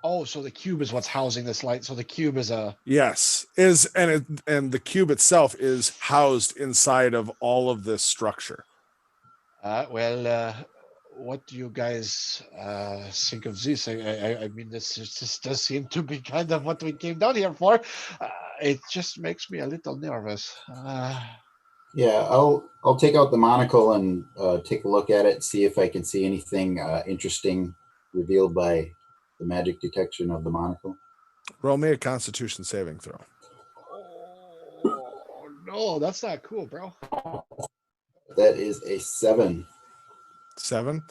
Oh, so the cube is what's housing this light. So the cube is a. yes, and the cube itself is housed inside of all of this structure. What do you guys think of this? I mean, this does seem to be kind of what we came down here for. It just makes me a little nervous. Yeah, I'll take out the monocle and take a look at it, see if I can see anything interesting revealed by the magic detection of the monocle. Roll me a Constitution saving throw. Oh, no, that's not cool, bro. That is a 7. 7.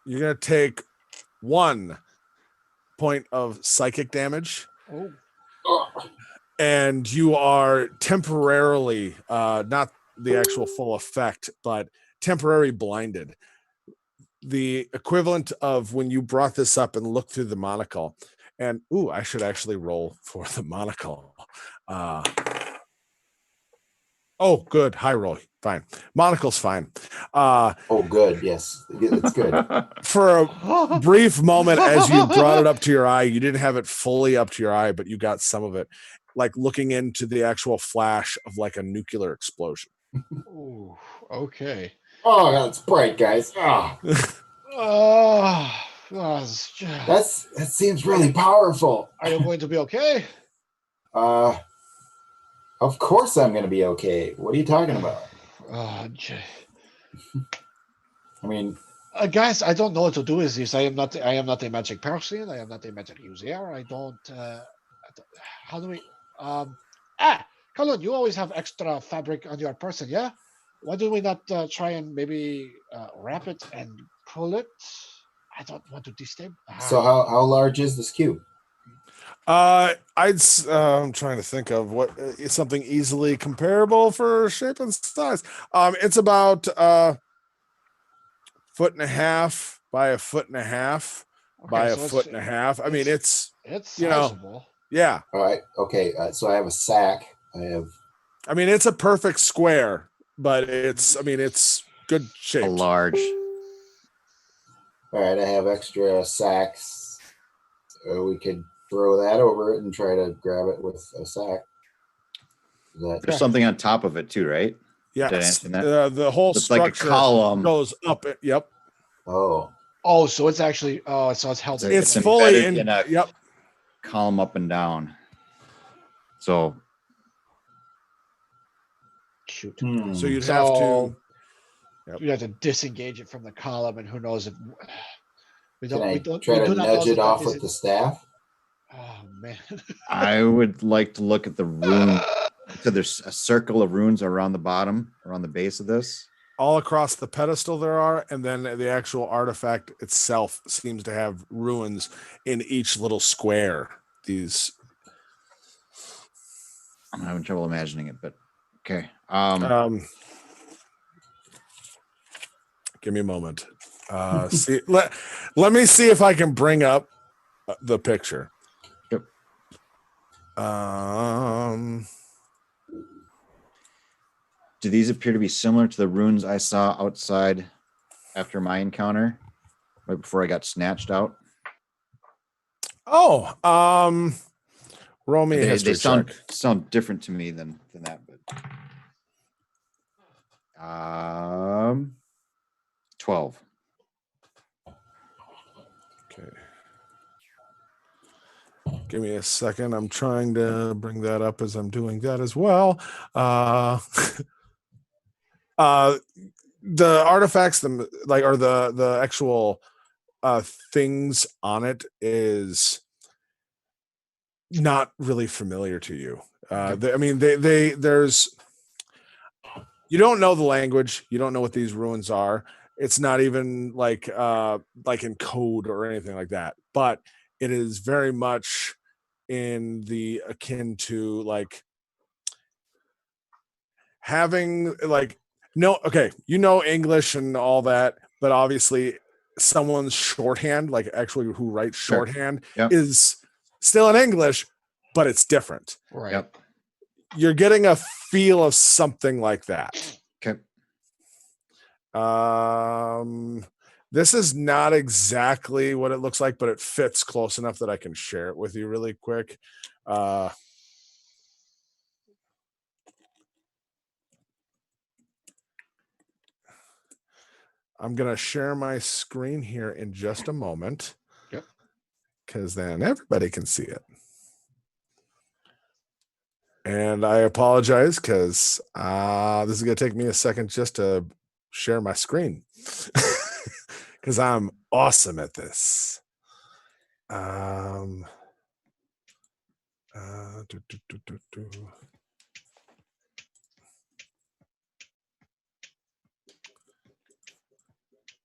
You're gonna take 1 point of psychic damage, and you are temporarily, not the actual full effect, but temporarily blinded. The equivalent of when you brought this up and looked through the monocle. And I should actually roll for the monocle. Good. High roll. Fine. Monocle's fine. Good. Yes, it's good. For a brief moment, as you brought it up to your eye, you didn't have it fully up to your eye, but you got some of it, like looking into the actual flash of like a nuclear explosion. Ooh, okay. Oh, that's bright, guys. That seems really powerful. Are you going to be okay? Of course I'm going to be okay. What are you talking about? I mean, guys, I don't know what to do with this. I am not a magic person. I am not a magic user. I don't. How do we? Colin, you always have extra fabric on your person, yeah? Why do we not try and maybe wrap it and pull it? I don't want to disturb. So how large is this cube? I'm trying to think of what is something easily comparable for shape and size. It's about 1.5 feet by 1.5 feet by a foot and a half. I mean, it's sizable. Yeah. All right. Okay. So I have a sack. I mean, it's a perfect square, but it's good shape. A large. All right. I have extra sacks we could throw that over it and try to grab it with a sack. That There's something on top of it too, right? Yes. answer that? The whole It's like a structure column. goes up. Yep. oh Oh, so it's actually so it's held. It's in It's It's place. fully embedded in. in a- Yep. Column up and down. So Shoot. So you'd have to. So Yep. you have to disengage it from the column, and who knows if we can don't. I We don't. try we to do not know nudge that it that off is with in- the staff? Oh man. I would like to look at the rune. So there's a circle of runes around the bottom, around the base of this. All across the pedestal there are, and then the actual artifact itself seems to have ruins in each little square. These I'm having trouble imagining it, but okay. Give me a moment. See, let me see if I can bring up the picture. Yep. Do these appear to be similar to the runes I saw outside after my encounter, right before I got snatched out? Roll me a They history check. sound different to me than that, but 12. Okay. Give me a second. I'm trying to bring that up as I'm doing that as well. The artifacts, the actual things on it is not really familiar to you. There's you don't know the language. You don't know what these ruins are. It's not even like in code or anything like that. But it is very much in the akin to like having like no. Okay, you know English and all that, but obviously someone's shorthand, like actually who writes Sure. shorthand, Yep. is still in English, but it's different. Right. Yep. You're getting a feel of something like that. Okay. This is not exactly what it looks like, but it fits close enough that I can share it with you really quick. I'm going to share my screen here in just a moment. Yep. Because then everybody can see it. And I apologize because this is going to take me a second just to share my screen. Because I'm awesome at this.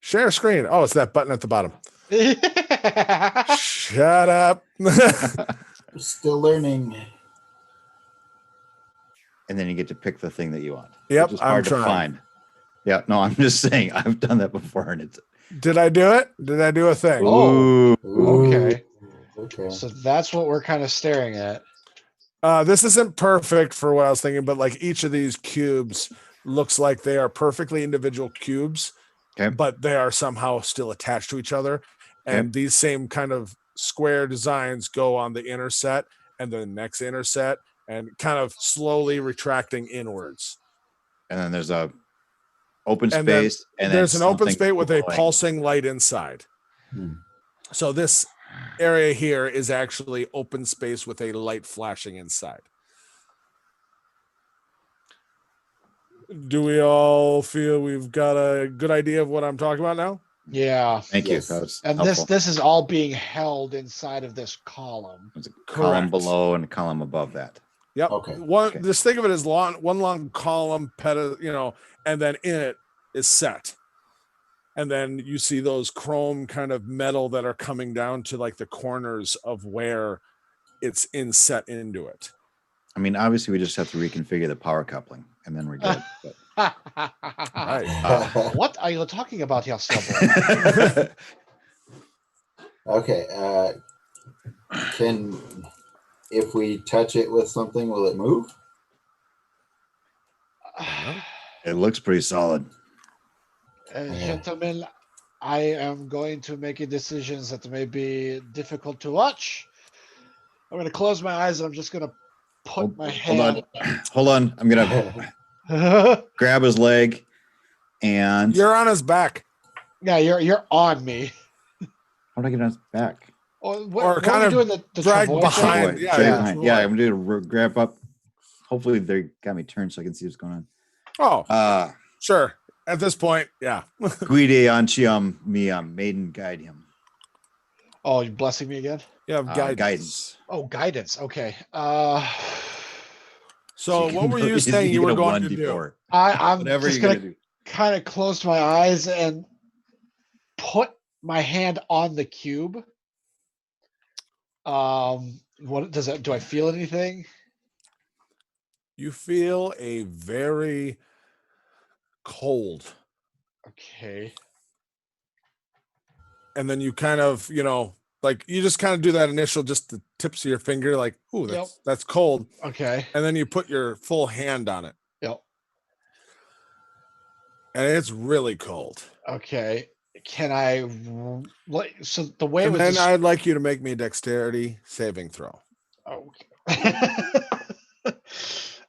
Share screen. Oh, it's that button at the bottom. Shut up. We're still learning. And then you get to pick the thing that you want. Yep, Which is I'm hard to trying. find. Yeah, no, I'm just saying I've done that before, and it's Did I do it? Did I do a thing? Oh. Ooh, Okay. Okay. So that's what we're kind of staring at. This isn't perfect for what I was thinking, but like each of these cubes looks like they are perfectly individual cubes, Okay. but they are somehow still attached to each other. And these same kind of square designs go on the inner set and the next inner set and kind of slowly retracting inwards. and then there's a open And then space, and there's an open something space with a glowing. pulsing light inside. Hmm. So this area here is actually open space with a light flashing inside. Do we all feel we've got a good idea of what I'm talking about now? Yeah. Thank Yes. you. That was And helpful. this is all being held inside of this column. There's a column Correct. below and a column above that. Yep. Okay. Okay. Just think of it as one long column, and then in it is set. And then you see those chrome kind of metal that are coming down to like the corners of where it's inset into it. I mean, obviously, we just have to reconfigure the power coupling, and then we're good. Right. What are you talking about here, Stubble? But Okay. If we touch it with something, will it move? it looks pretty solid. Gentlemen, I am going to make a decisions that may be difficult to watch. I'm going to close my eyes and I'm just going to put my Hold hand. on. Hold on. I'm gonna grab his leg and You're on his back, Yeah, you're on me. how do I get on his back? Or Or kind of doing the drag Travoy behind. thing? Yeah, Drag yeah, behind. Travoy. Yeah, I'm gonna do a grab up. Hopefully they got me turned so I can see what's going Oh, on. sure. At this point, yeah. Guide Anchium Miam, maiden guide him. Oh, you're blessing me again? You have guidance. Oh, guidance. Okay. So what were you saying you get were a going to 1d4. do? I'm Whatever just you're gonna gonna do. kind of close my eyes and put my hand on the cube. What does that? Do I feel anything? You feel a very cold, Okay. and then you kind of, like you just kind of do that initial, just the tips of your finger, like, ooh, that's cold, Okay. and then you put your full hand on it, Yep. and it's really cold. Okay. Can I? So the way it And was. then I'd like you to make me a dexterity saving throw. Okay.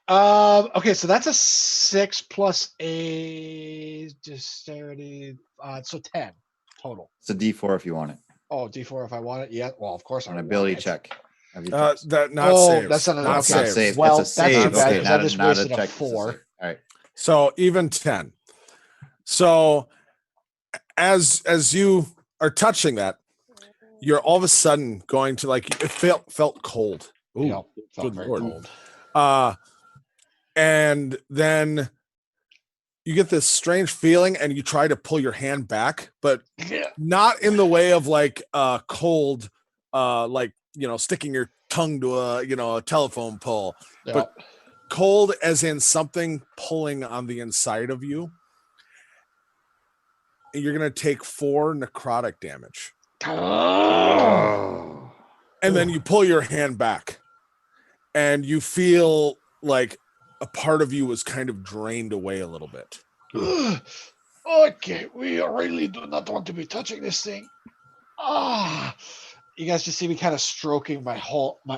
Okay, so that's a 6 plus a dexterity. So 10 total. It's a D4 if you want it. Oh, D4 if I want it. Yeah. Well, of course I An want ability it. check. Have you checked? That not Oh, saves. that's not an- not okay. Not saves. save. Well, It's a that's save. too bad, Okay, 'cause I not just not wasted a check. It's a 4. save. All right. So even 10. So as you are touching that, you're all of a sudden going to, like, it felt cold. Ooh, Yep, felt good very Lord. cold. And then you get this strange feeling and you try to pull your hand back, but not in the way of like cold, like, sticking your tongue to a telephone pole, Yep. but cold as in something pulling on the inside of you. And you're going to take 4 necrotic damage. Oh. And then you pull your hand back and you feel like a part of you was kind of drained away a little bit. Okay, we really do not want to be touching this thing. You guys just see me kind of stroking my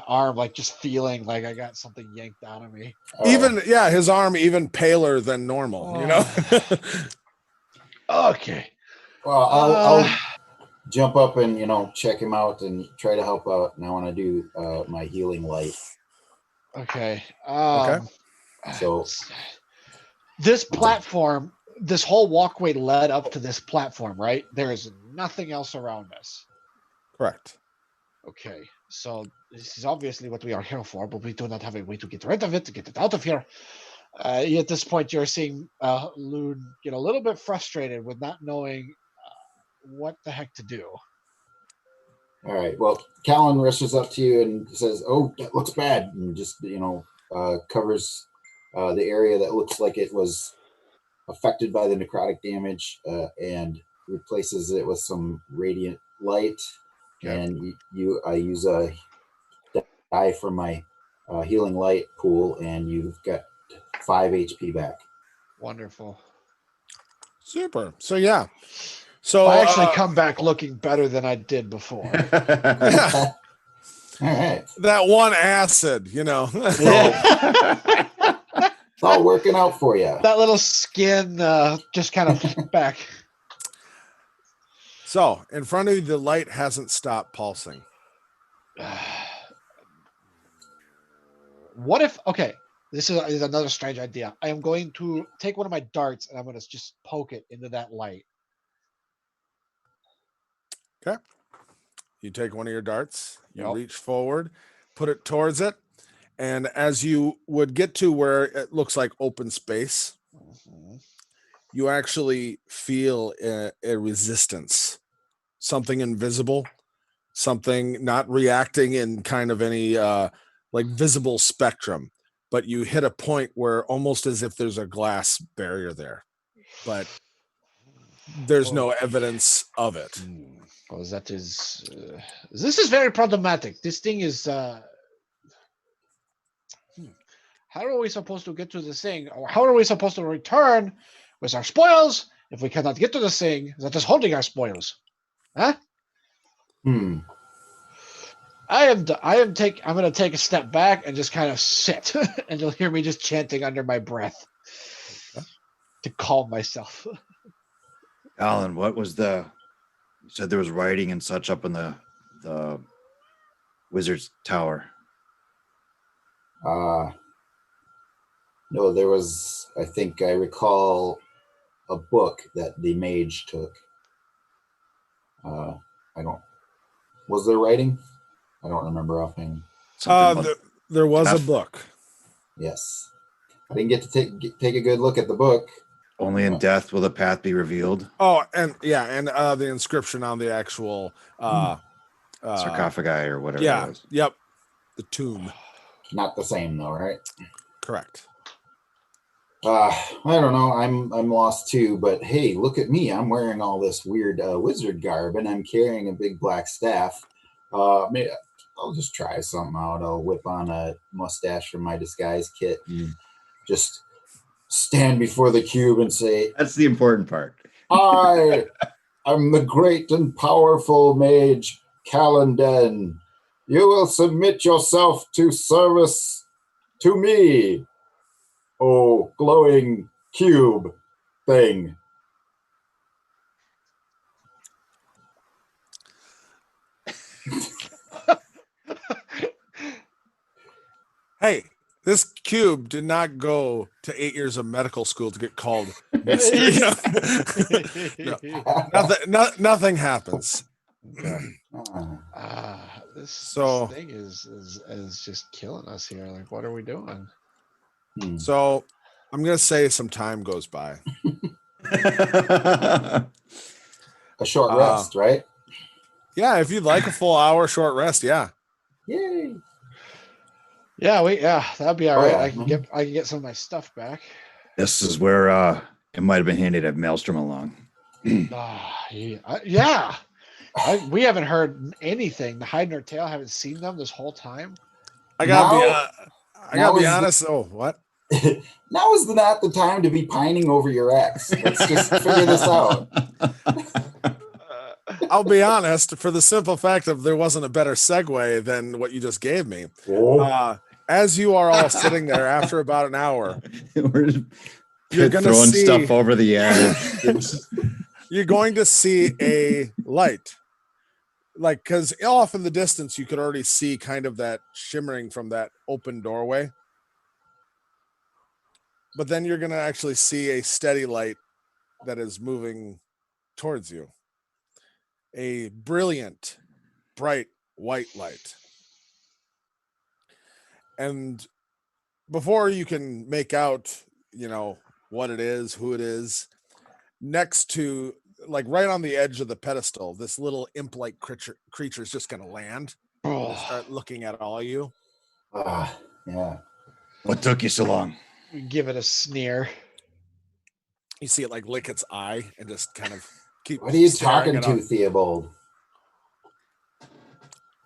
arm, like just feeling like I got something yanked out of me. Even his arm even paler than normal, Okay. Well, I'll jump up and check him out and try to help out. And I want to do my healing light. Okay. So this platform, this whole walkway led up to this platform, right? There is nothing else around us. Correct. Okay, so this is obviously what we are here for, but we do not have a way to get rid of it, to get it out of here. At this point, you're seeing Loon get a little bit frustrated with not knowing what the heck to do. all right. Well, Callan rushes up to you and says, "Oh, that looks bad," and just covers the area that looks like it was affected by the necrotic damage and replaces it with some radiant light. Yep. And I use a die from my healing light pool, and you've got 5 HP back. Wonderful. Super. So yeah. So I actually come back looking better than I did before. yeah, All right. that one acid, It's all working out for you. That little skin just kind of back. So in front of you, the light hasn't stopped pulsing. What if? Okay, this is another strange idea. I am going to take one of my darts and I'm going to just poke it into that light. Okay. You take one of your darts, you Yep. reach forward, put it towards it, and as you would get to where it looks like open space, you actually feel a resistance, something invisible, something not reacting in kind of any like visible spectrum, but you hit a point where almost as if there's a glass barrier there, but there's no evidence of it. Because that is this is very problematic. This thing is how are we supposed to get to this thing, or how are we supposed to return with our spoils if we cannot get to the thing that is holding our spoils. Huh? Hmm. I'm going to take a step back and just kind of sit, and you'll hear me just chanting under my breath to calm myself. Alan, what was you said there was writing and such up in the wizard's tower. No, there was, I think I recall a book that the mage took. Was there writing? I don't remember offhand. There was a Death. book. Yes. I didn't get to take a good look at the book. Only in death will the path be revealed. Oh, and the inscription on the actual Sarcophagi or whatever yeah, it was. yep. The tomb. Not the same though, right? Correct. I don't know. I'm lost too, but hey, look at me. I'm wearing all this weird wizard garb and I'm carrying a big black staff. Maybe I'll just try something out. I'll whip on a mustache from my disguise kit and just stand before the cube and say, That's the important part. I am the great and powerful mage Calenden. You will submit yourself to service to me. Oh, glowing cube thing. Hey, this cube did not go to 8 years of medical school to get called Mister. Nothing happens. This So- thing is just killing us here. Like, what are we doing? So I'm gonna say some time goes by. A short rest, right? Yeah, if you'd like a full hour short rest, yeah. Yay. Yeah, that'd be all right. yeah. I can get some of my stuff back. This is where it might have been handy to have Maelstrom along. Yeah. We haven't heard anything. The hide nor tail haven't seen them this whole time. I gotta now be is the- honest. Oh, what? Now is not the time to be pining over your ex. Let's just figure this out. I'll be honest, for the simple fact of there wasn't a better segue than what you just gave me. Oh. As you are all sitting there after about an hour, We're just you're gonna throwing see stuff over the edge. you're going to see a light. Like, because off in the distance, you could already see kind of that shimmering from that open doorway. But then you're going to actually see a steady light that is moving towards you. A brilliant, bright white light. And before you can make out, what it is, who it is, next to, like right on the edge of the pedestal, this little imp-like creature is just going to land and start looking at all of you. Yeah. What took you so long? Give it a sneer. You see it like lick its eye and just kind of keep. What are you staring talking it to, up. Theobald?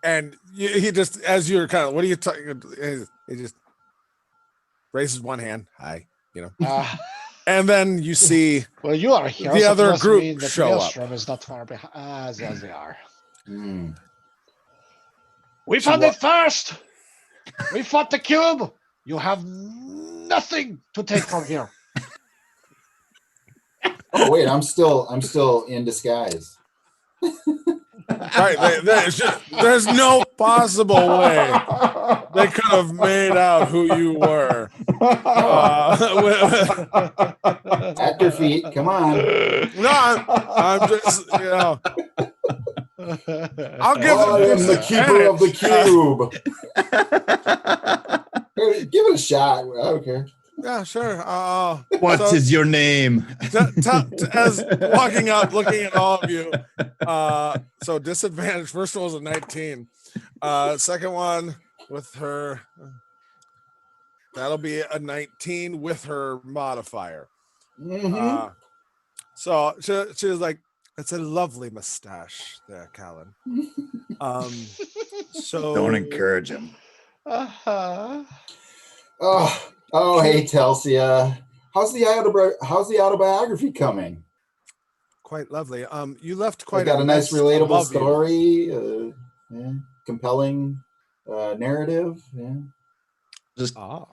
And he just, as you're kind of, what are you talking? He just raises one hand, hi, and then you see Well, you are a hero. The so it other must group mean that show up. Maelstrom is not far behind. As they are. Hmm. We So found what- it first. We fought the cube. You have nothing to take from here. Oh wait, I'm still in disguise. right. There's no possible way they could have made out who you were. At your feet, come on. No, I'm just, I'll give I it am the keeper of the cube. Hey, give it a shot. I don't care. Yeah, sure. What So- is your name? As walking up, looking at all of you. So disadvantage. First one was a 19. Second one with her. That'll be a 19 with her modifier. Mhm. So she was like, "It's a lovely mustache there, Callan." So Don't encourage him. Uh-huh. Oh, hey, Telsia. How's the autobiography coming? quite lovely. You left I quite got a nice, mess relatable above you. story, yeah, compelling narrative. Yeah. Just Ah.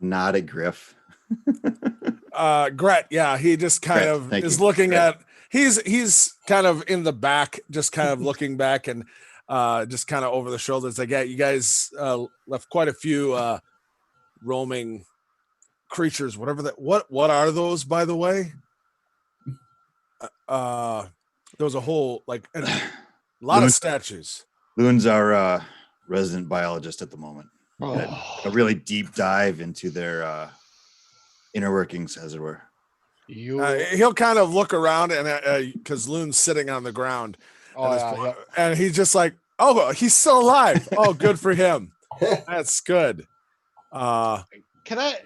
nod at Griff. Gret, yeah, he just kind Gret, of thank is you, looking Gret. at he's kind of in the back, just kind of looking back and just kind of over the shoulders. Like, yeah, you guys left quite a few roaming creatures, whatever that what are those, by the way? There was a whole like a lot of Loon- statues. Loon's our resident biologist at the moment. Oh, A really deep dive into their inner workings, as it were. you. He'll kind of look around and because Loon's sitting on the ground Oh, at this yeah, point, yeah. and he's just like, oh, he's still alive. Oh, good for him. That's good. Can I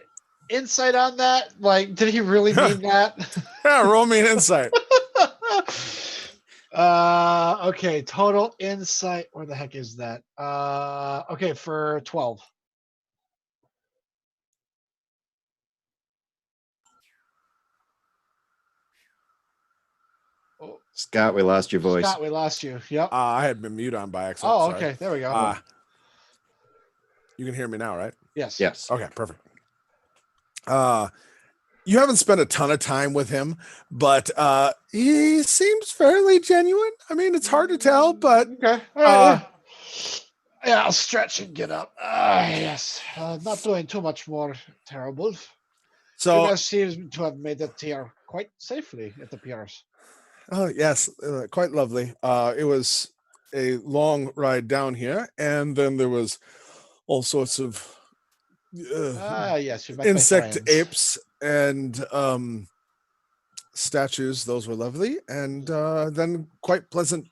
insight on that? Like, did he really mean that? Yeah, roll me an insight. Okay, total insight. Where the heck is that? Okay, for 12. Oh, Scott, we lost your voice. Scott, we lost you. Yep. I had been mute on by accident. Oh, sorry. okay. There we go. You can hear me now, right? Yes. Yes. Okay, perfect. You haven't spent a ton of time with him, but he seems fairly genuine. I mean, it's hard to tell, but Okay. All right. Yeah, I'll stretch and get up. Yes. Not doing too much more terrible. You so guys seem to have made it here quite safely, it appears. oh yes, quite lovely. It was a long ride down here, and then there was all sorts of Yes, you met my insect friends. apes and statues. Those were lovely, and then quite pleasant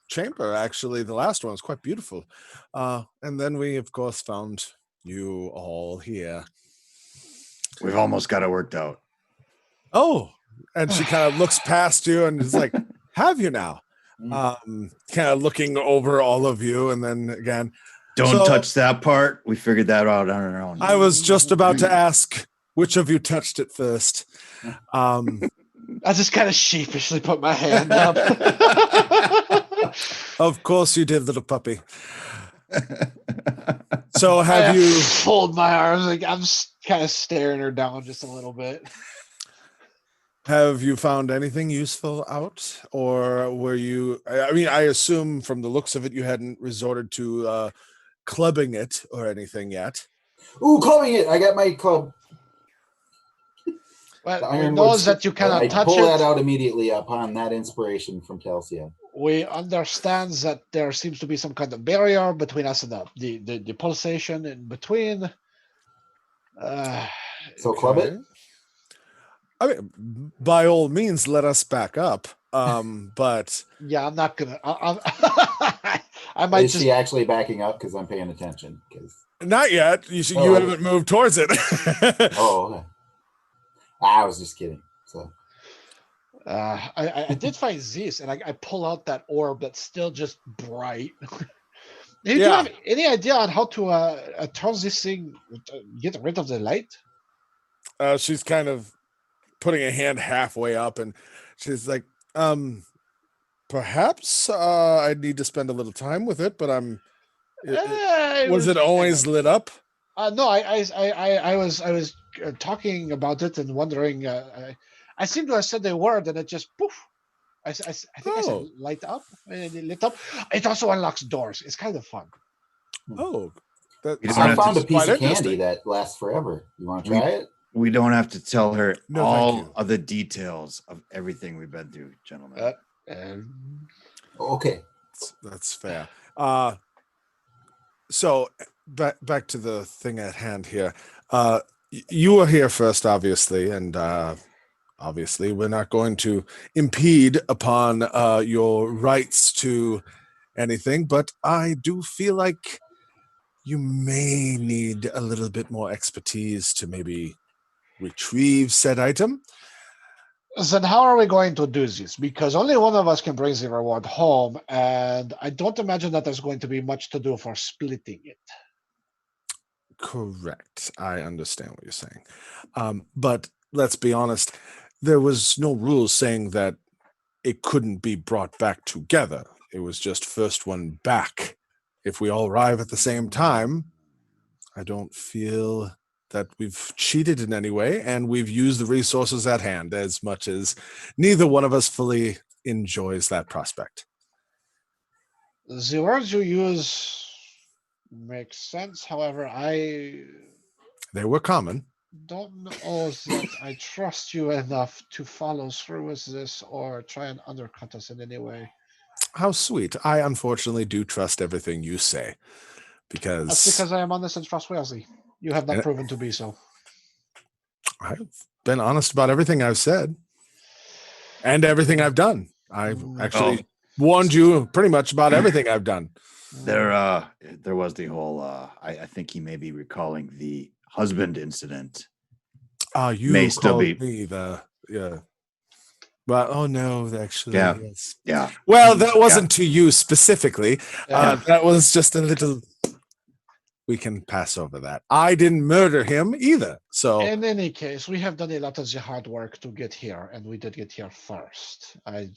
chamber. Actually, the last one was quite beautiful. And then we, of course, found you all here. We've almost got it worked out. Oh, and she kind of looks past you and is like, "Have you now?" Kind of looking over all of you, and then again, Don't So- touch that part. We figured that out on our own. I was just about to ask which of you touched it first. I just kind of sheepishly put my hand up. Of course you did, little puppy. So have I you fold my arms like I'm kind of staring her down just a little bit. found anything useful out, or were you? I mean, I assume from the looks of it, you hadn't resorted to clubbing it or anything yet. Ooh, clubbing it! I got my club. Well, The we ironwood know stick. that you cannot I touch pull that it. out immediately upon that inspiration from Telsia. We understand that there seems to be some kind of barrier between us and the pulsation in between. So club it. Okay. I mean, by all means, let us back up. But Yeah, I'm not gonna. I might Is just. she actually backing up? Because I'm paying attention. Because not yet. You Oh. haven't moved towards it. oh, okay. I was just kidding. So I did find Zeus, and I pull out that orb that's still just bright. Do you Yeah. have any idea on how to turn this thing, get rid of the light? She's kind of putting a hand halfway up, and she's like, perhaps I'd need to spend a little time with it, but I'm. Was it always lit up? No, I was talking about it and wondering. I seem to have said the word, and it just poof. I think I said Oh. light up, and it lit up. It also unlocks doors. It's kind of fun. Oh, that You don't I have found to- a piece quite of candy interesting. that lasts forever. You want to We- try it? We don't have to tell her No, thank all you. of the details of everything we've been through, gentlemen. Okay. That's fair. So back to the thing at hand here. You were here first, obviously, and obviously we're not going to impede upon your rights to anything, but I do feel like you may need a little bit more expertise to maybe retrieve said item. Then how are we going to do this? Because only one of us can bring the reward home, and I don't imagine that there's going to be much to do for splitting it. Correct. I understand what you're saying. But let's be honest. there was no rules saying that it couldn't be brought back together. It was just first one back. If we all arrive at the same time, I don't feel that we've cheated in any way, and we've used the resources at hand as much as neither one of us fully enjoys that prospect. The words you use make sense. However, I They were common. don't know that I trust you enough to follow through with this or try and undercut us in any way. How sweet. I unfortunately do trust everything you say because, That's because I am honest and trustworthy. You have not And- proven to be so. I've been honest about everything I've said and everything I've done. I've actually warned you pretty much about everything I've done. There was the whole I think he may be recalling the husband incident. You May still called be- me the But oh no, actually, Yeah. yes. Yeah. Well, that wasn't to you specifically. Yeah. That was just a little. We can pass over that. I didn't murder him either. So In any case, we have done a lot of the hard work to get here, and we did get here first. I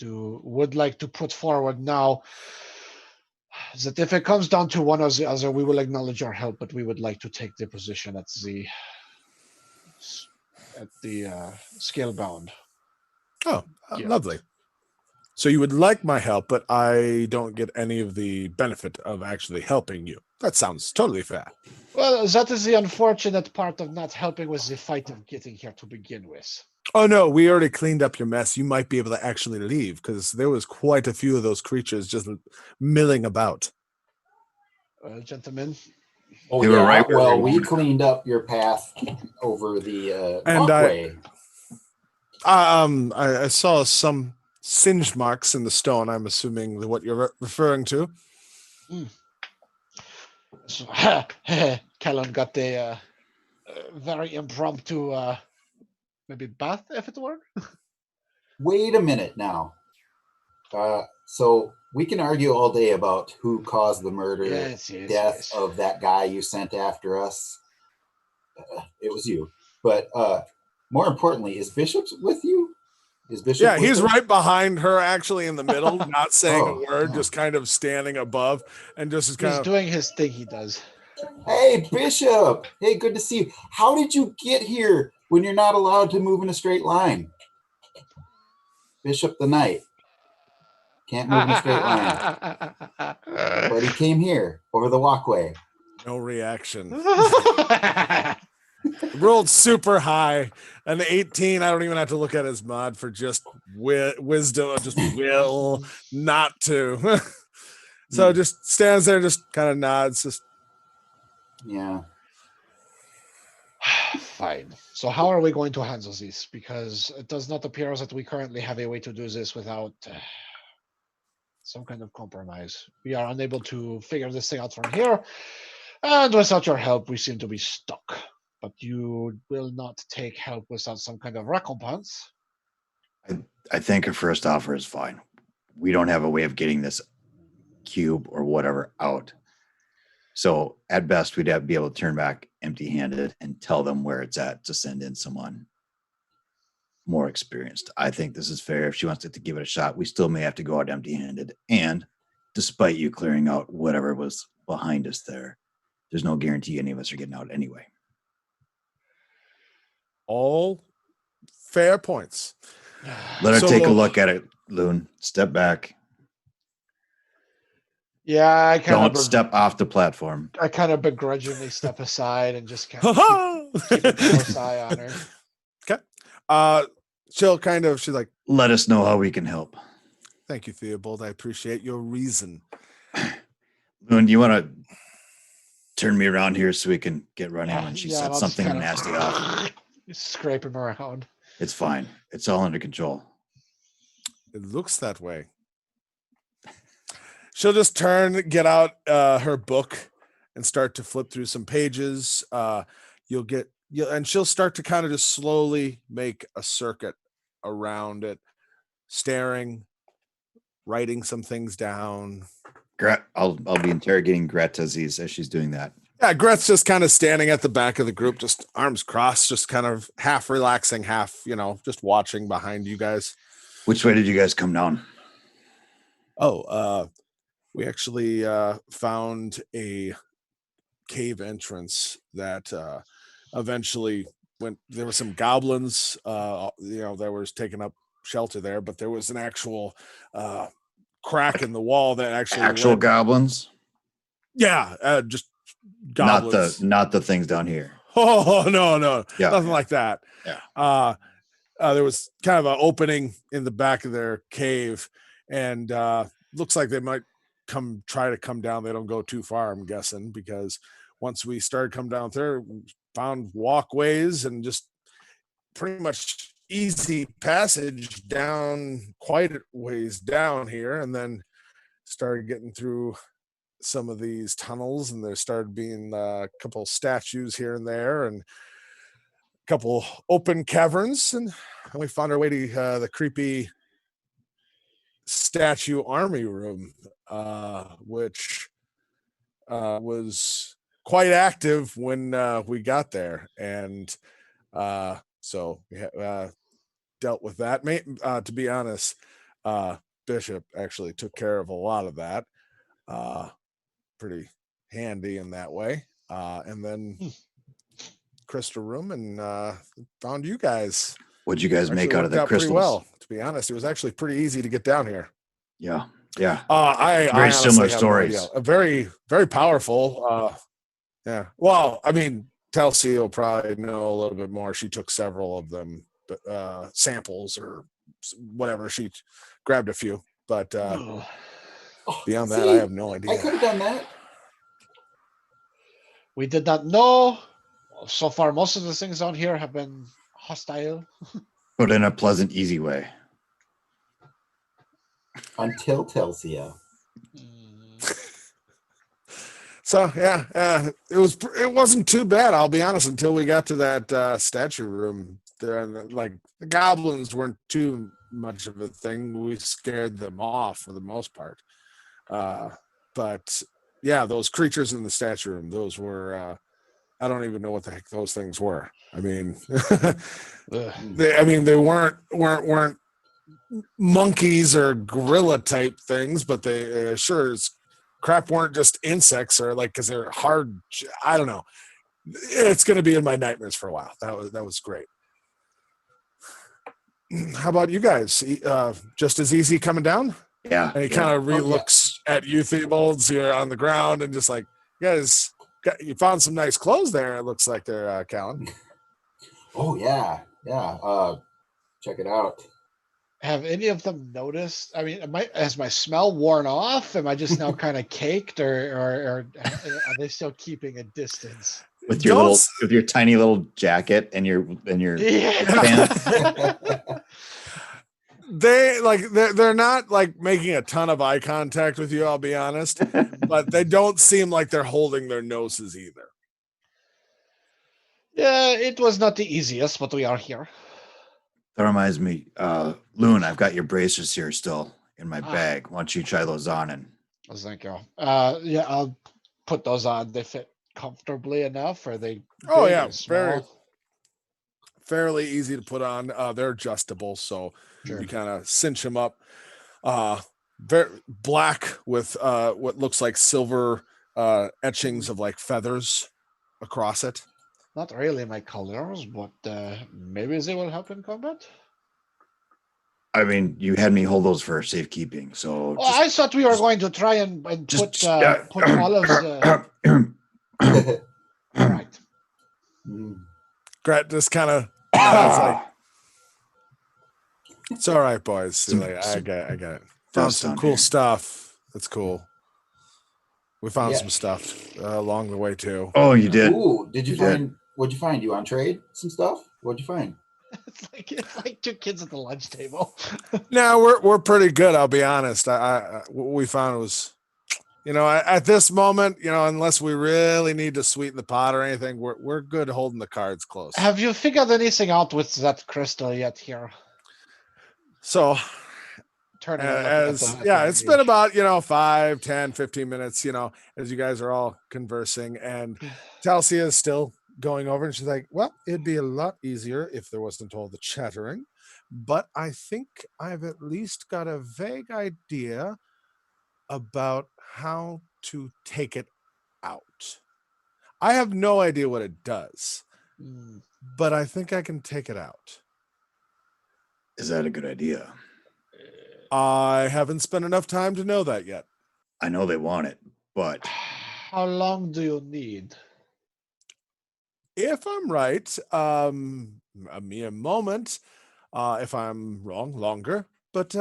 would like to put forward now that if it comes down to one or the other, we will acknowledge our help, but we would like to take the position at the scale bound. Yeah. lovely. So you would like my help, but I don't get any of the benefit of actually helping you. That sounds totally fair. Well, that is the unfortunate part of not helping with the fight of getting here to begin with. Oh no, we already cleaned up your mess. You might be able to actually leave because there was quite a few of those creatures just milling about. Gentlemen, Oh, You were yeah. right where Well, we we wanted. cleaned up your path over the And walkway. I saw some singed marks in the stone. I'm assuming what you're referring to. so, Callan got a very impromptu maybe bath, if it were. Wait a minute now. So we can argue all day about who caused the murder, Yes, death yes. of that guy you sent after us. It was you. But more importantly, is Bishop with you? Is Bishop? Yeah, with he's us? right behind her, actually in the middle, not saying Oh, a word, oh. just kind of standing above and just He's kind of. doing his thing. He does. Hey, Bishop. Hey, good to see you. How did you get here when you're not allowed to move in a straight line? Bishop the Knight can't move in a straight line, but he came here over the walkway. No reaction. Rolled super high. An 18. I don't even have to look at his mod for just wisdom, just will not to. So just stands there, just kind of nods. Just Yeah. Fine. So how are we going to handle this? Because it does not appear that we currently have a way to do this without some kind of compromise. We are unable to figure this thing out from here. And without your help, we seem to be stuck. But you will not take help without some kind of recompense. I think a first offer is fine. We don't have a way of getting this cube or whatever out. So at best, we'd have to be able to turn back empty-handed and tell them where it's at to send in someone more experienced. I think this is fair. If she wants to give it a shot, we still may have to go out empty-handed. And despite you clearing out whatever was behind us there's no guarantee any of us are getting out anyway. all fair points. Let her So take a we'll- look at it, Loon. Step back. Yeah, I kind Don't step off the platform. I kind of begrudgingly step aside and just kind of keep a close eye on her. She'll kind of, she's like, Let us know how we can help. thank you, Theobald. I appreciate your reason. Loon, do you want to turn me around here so we can get running when she and said I'll just something kind of nasty off? scrape him around. It's fine. It's all under control. It looks that way. She'll just get out her book and start to flip through some pages. And she'll start to kind of just slowly make a circuit around it, staring, writing some things down. I'll be interrogating Gret as she's doing that. Yeah, Gret's just kind of standing at the back of the group, just arms crossed, just kind of half relaxing, half, just watching behind you guys. Which way did you guys come down? Oh, we actually found a cave entrance that eventually went. There were some goblins, that was taking up shelter there, but there was an actual crack in the wall that actually Actual led- goblins, just goblins. not the things down here. Oh no, Yeah, nothing like that. Yeah. There was kind of an opening in the back of their cave, and looks like they might try to come down. They don't go too far, I'm guessing, because once we started coming down there, we found walkways and just pretty much easy passage down quite a ways down here, and then started getting through some of these tunnels, and there started being a couple statues here and there, and a couple open caverns, and we found our way to the creepy statue army room, which was quite active when we got there, and so we dealt with that. To be honest, Bishop actually took care of a lot of that. Pretty handy in that way. And then crystal room and found you guys. What'd you guys make Actually out of worked the out pretty crystals? well, to be honest. It was actually pretty easy to get down here. Yeah. I Very honestly similar have no stories. idea. Very, very powerful. Yeah. Well, I mean, Telsey will probably know a little bit more. She took several of them, samples or whatever. She grabbed a few, but beyond that, I have no idea. I could have done that. We did not know. So far, most of the things down here have been hostile. But in a pleasant, easy way. Until Telsia. So yeah, it wasn't too bad. I'll be honest. Until we got to that statue room, there, like the goblins weren't too much of a thing. We scared them off for the most part. But yeah, those creatures in the statue room, those were. I don't even know what the heck those things were. I mean, they weren't monkeys or gorilla type things, but they sure as crap weren't just insects or like, because they're hard. I don't know. It's going to be in my nightmares for a while. That was great. How about you guys? Just as easy coming down? Yeah. And he kind of re-looks at you, Theobalds, you're on the ground, and just like, you guys, you found some nice clothes there. It looks like they're Callan. Oh yeah. Check it out. Have any of them noticed? I mean, has my smell worn off? Am I just now kind of caked, or are they still keeping a distance? With your tiny little jacket and your pants. They're not like making a ton of eye contact with you, I'll be honest, but they don't seem like they're holding their noses either. Yeah, it was not the easiest, but we are here. That reminds me, Loon, I've got your bracers here still in my bag. Why don't you try those on? And thank you. Yeah, I'll put those on. They fit comfortably enough. Are they? Oh big yeah, or small? fairly easy to put on. They're adjustable, so you kind of cinch them up. Very black with what looks like silver etchings of like feathers across it. Not really my colors, but maybe they will help in combat. I mean, you had me hold those for safekeeping, so. Well, I thought we were going to try and put all of the. All right. Gret just kind of like, it's all right, boys. I get it. Found some cool stuff. That's cool. We found some stuff along the way too. Oh, you did? Ooh, did you find? What'd you find? You on trade some stuff? What'd you find? It's like two kids at the lunch table. No, we're pretty good. I'll be honest. What we found was, at this moment, unless we really need to sweeten the pot or anything, we're good holding the cards close. Have you figured anything out with that crystal yet here? So, turning and looking at as the yeah, it's been image. about 5, 10, 15 minutes, as you guys are all conversing, and Talcia is still going over, and she's like, well, it'd be a lot easier if there wasn't all the chattering, but I think I've at least got a vague idea about how to take it out. I have no idea what it does, Mm. but I think I can take it out. Is that a good idea? I haven't spent enough time to know that yet. I know they want it, but How long do you need? If I'm right, a mere moment. If I'm wrong, longer. But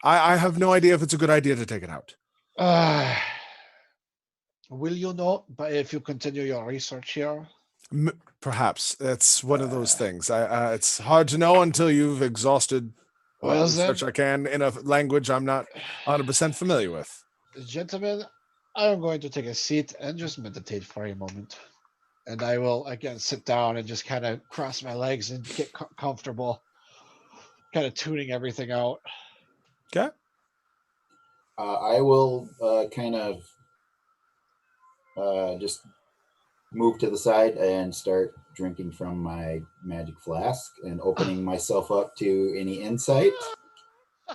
I have no idea if it's a good idea to take it out. Will you know? But if you continue your research here, Perhaps that's one of those things. It's hard to know until you've exhausted what Well, research then- I can in a language I'm not 100% familiar with. gentlemen, I'm going to take a seat and just meditate for a moment. And I will again sit down and just kind of cross my legs and get comfortable, kind of tuning everything out. Okay. I will kind of just move to the side and start drinking from my magic flask and opening myself up to any insight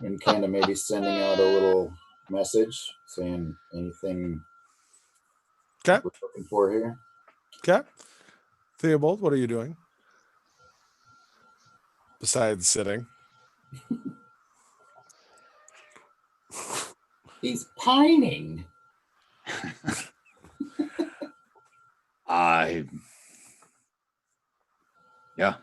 and kind of maybe sending out a little message saying anything Okay. we're looking for here. Okay. Theobald, what are you doing? Besides sitting. He's pining. Yeah.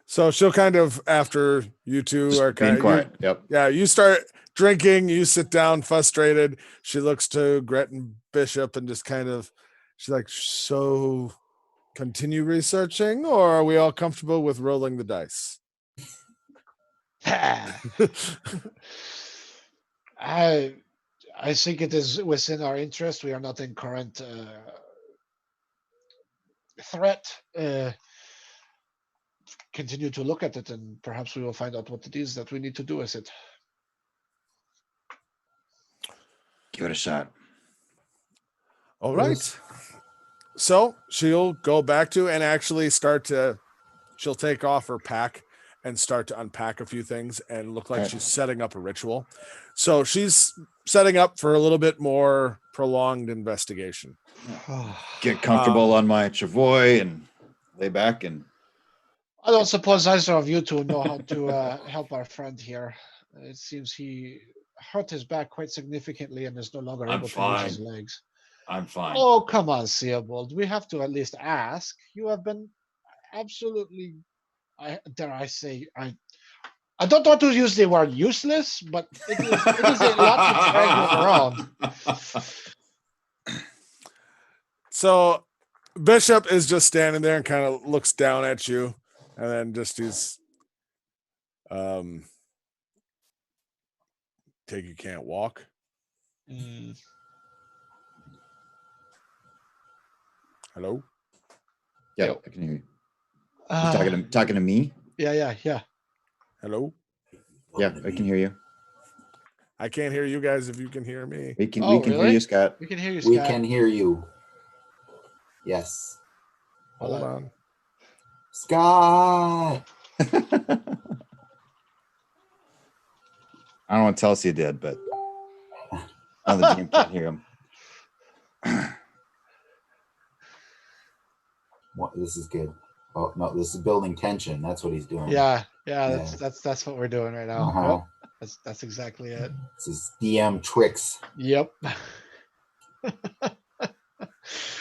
So she'll kind of, after you two Just are being kind quiet. Yep. yeah, you start drinking, you sit down frustrated. She looks to Gret and Bishop and just kind of, she's like, so continue researching, or are we all comfortable with rolling the dice? I think it is within our interest. We are not in current threat. Continue to look at it, and perhaps we will find out what it is that we need to do with it. Give it a shot. All right. So she'll go back to and actually she'll take off her pack and start to unpack a few things and look like Okay. she's setting up a ritual. So she's setting up for a little bit more prolonged investigation. Get comfortable on my Chavoy and lay back and I don't suppose either of you two know how to help our friend here. It seems he hurt his back quite significantly and is no longer I'm able to use his fine. legs. I'm fine. Oh, come on, Theobald. We have to at least ask. You have been absolutely, dare I say, I don't want to use the word useless, but it is a lot to drag you around. So Bishop is just standing there and kind of looks down at you, and then just he's take you can't walk. Mm, Hello? Yeah, Yep. I can hear you. You talking to me? yeah. Hello? Yeah, I can hear you. I can't hear you guys if you can hear me. We can Oh, hear really? you, Scott. We can hear you, We Scott. can hear you. Yes. Hold Hello. on. Scott. I don't know what Telsey did, but now the team can't hear him. What, this is good. Oh no, this is building tension. That's what he's doing. Yeah, Yeah. that's what we're doing right now. Uh-huh. Yep, that's exactly it. This is DM tricks. Yep.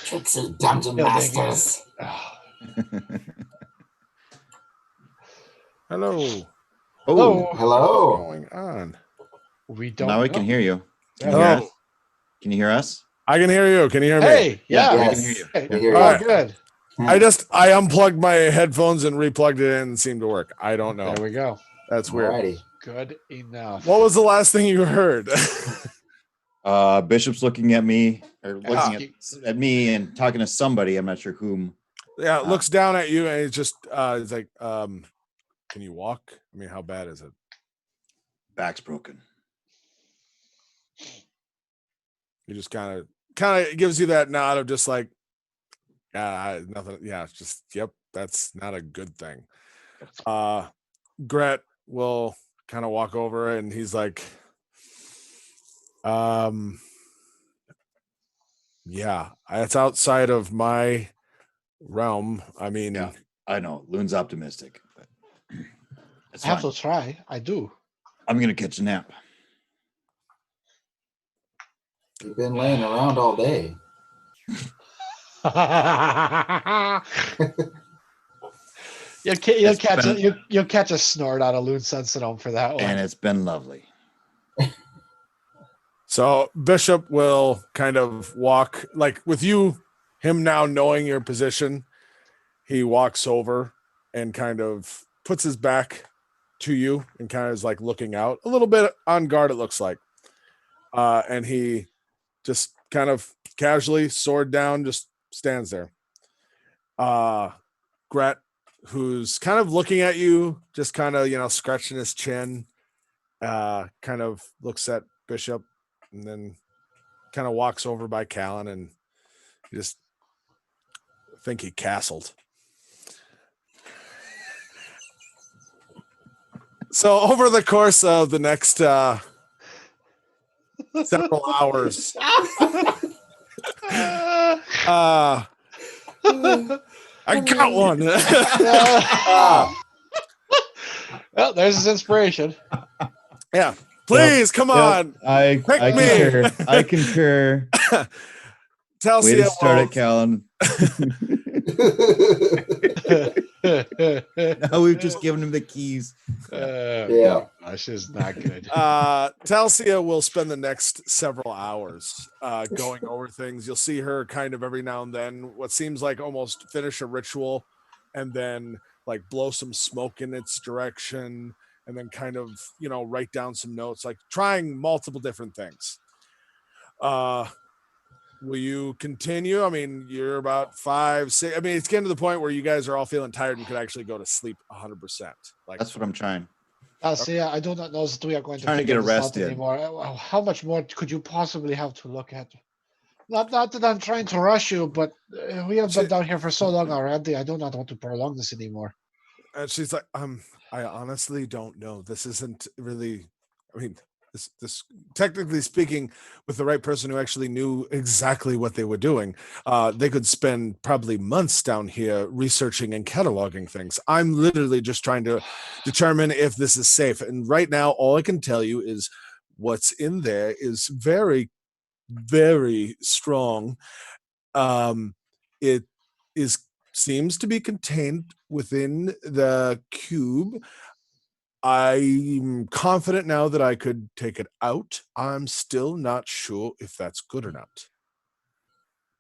Tricks of Dungeon Building Masters. Oh, Hello. Hello. What's Hello. going on? we don't. Now we know. can hear you. Can you Hello. hear us? Can you hear us? I can hear you. Can you hear me? Hey, yeah. we Yes. can hear you. Hey, We hear oh, you. good. I unplugged my headphones and replugged it in and seemed to work. I don't know. There we go. That's weird. Alrighty. Good enough. What was the last thing you heard? Bishop's looking at me or looking Ah. at me and talking to somebody. I'm not sure whom. Yeah, looks down at you and it's just it's like Can you walk? I mean, how bad is it? Back's broken. He just kind of gives you that nod of just like, nothing. Yeah, it's just, yep, that's not a good thing. Gret will kind of walk over and he's like, yeah, it's outside of my realm. I mean, Yeah, I know. Loon's optimistic, but it's I have fine. to try. I do. I'm gonna catch a nap. You've been laying around all day. You'll catch a snort out of Loon Sentinel for that one. And it's been lovely. so Bishop will kind of walk like with him now knowing your position. He walks over and kind of puts his back to you and kind of is like looking out a little bit on guard. It looks like, and he just kind of casually, sword down, just stands there. Gret, who's kind of looking at you, just kind of, scratching his chin, kind of looks at Bishop and then kind of walks over by Callan and you just think he castled. So over the course of the next several hours, I got one. Well, there's his inspiration. Yeah, please come on. I Pick me. concur. I concur. Tell Way to start it, Callan. Now we've just given him the keys. Yeah. Gosh, is not good. Talcia will spend the next several hours going over things. You'll see her kind of every now and then, what seems like almost finish a ritual and then like blow some smoke in its direction and then kind of, write down some notes, like trying multiple different things. Will you continue? I mean, you're about 5, 6. I mean, it's getting to the point where you guys are all feeling tired and could actually go to sleep 100%. Like That's what I'm trying. See, I do not know that we are going to Trying to figure get a this out rest in. anymore. How much more could you possibly have to look at? Not that I'm trying to rush you, but we have been down here for so long already. I do not want to prolong this anymore. And she's like, I honestly don't know. This isn't really, I mean, this technically speaking, with the right person who actually knew exactly what they were doing, they could spend probably months down here researching and cataloging things. I'm literally just trying to determine if this is safe. And right now, all I can tell you is what's in there is very, very strong. It seems to be contained within the cube. I'm confident now that I could take it out. I'm still not sure if that's good or not.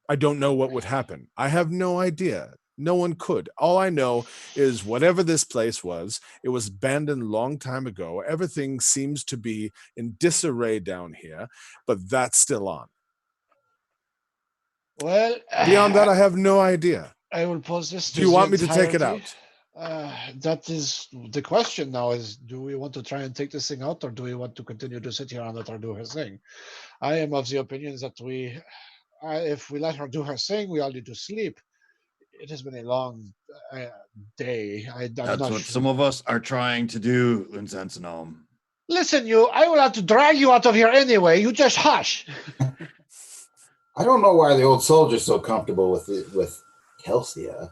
I don't know what would happen. I have no idea. No one could. All I know is whatever this place was, it was abandoned a long time ago. Everything seems to be in disarray down here, but that's still on. Well, Beyond that, I have no idea. I will pose this. Do you want me to take it out? That is the question now, is do we want to try and take this thing out, or do we want to continue to sit here and let her do her thing? I am of the opinion that if we let her do her thing, we all need to sleep. It has been a long day. That's what some of us are trying to do, Lunsensinome. Listen, I will have to drag you out of here anyway. You just hush. I don't know why the old soldier's so comfortable with Kelsia.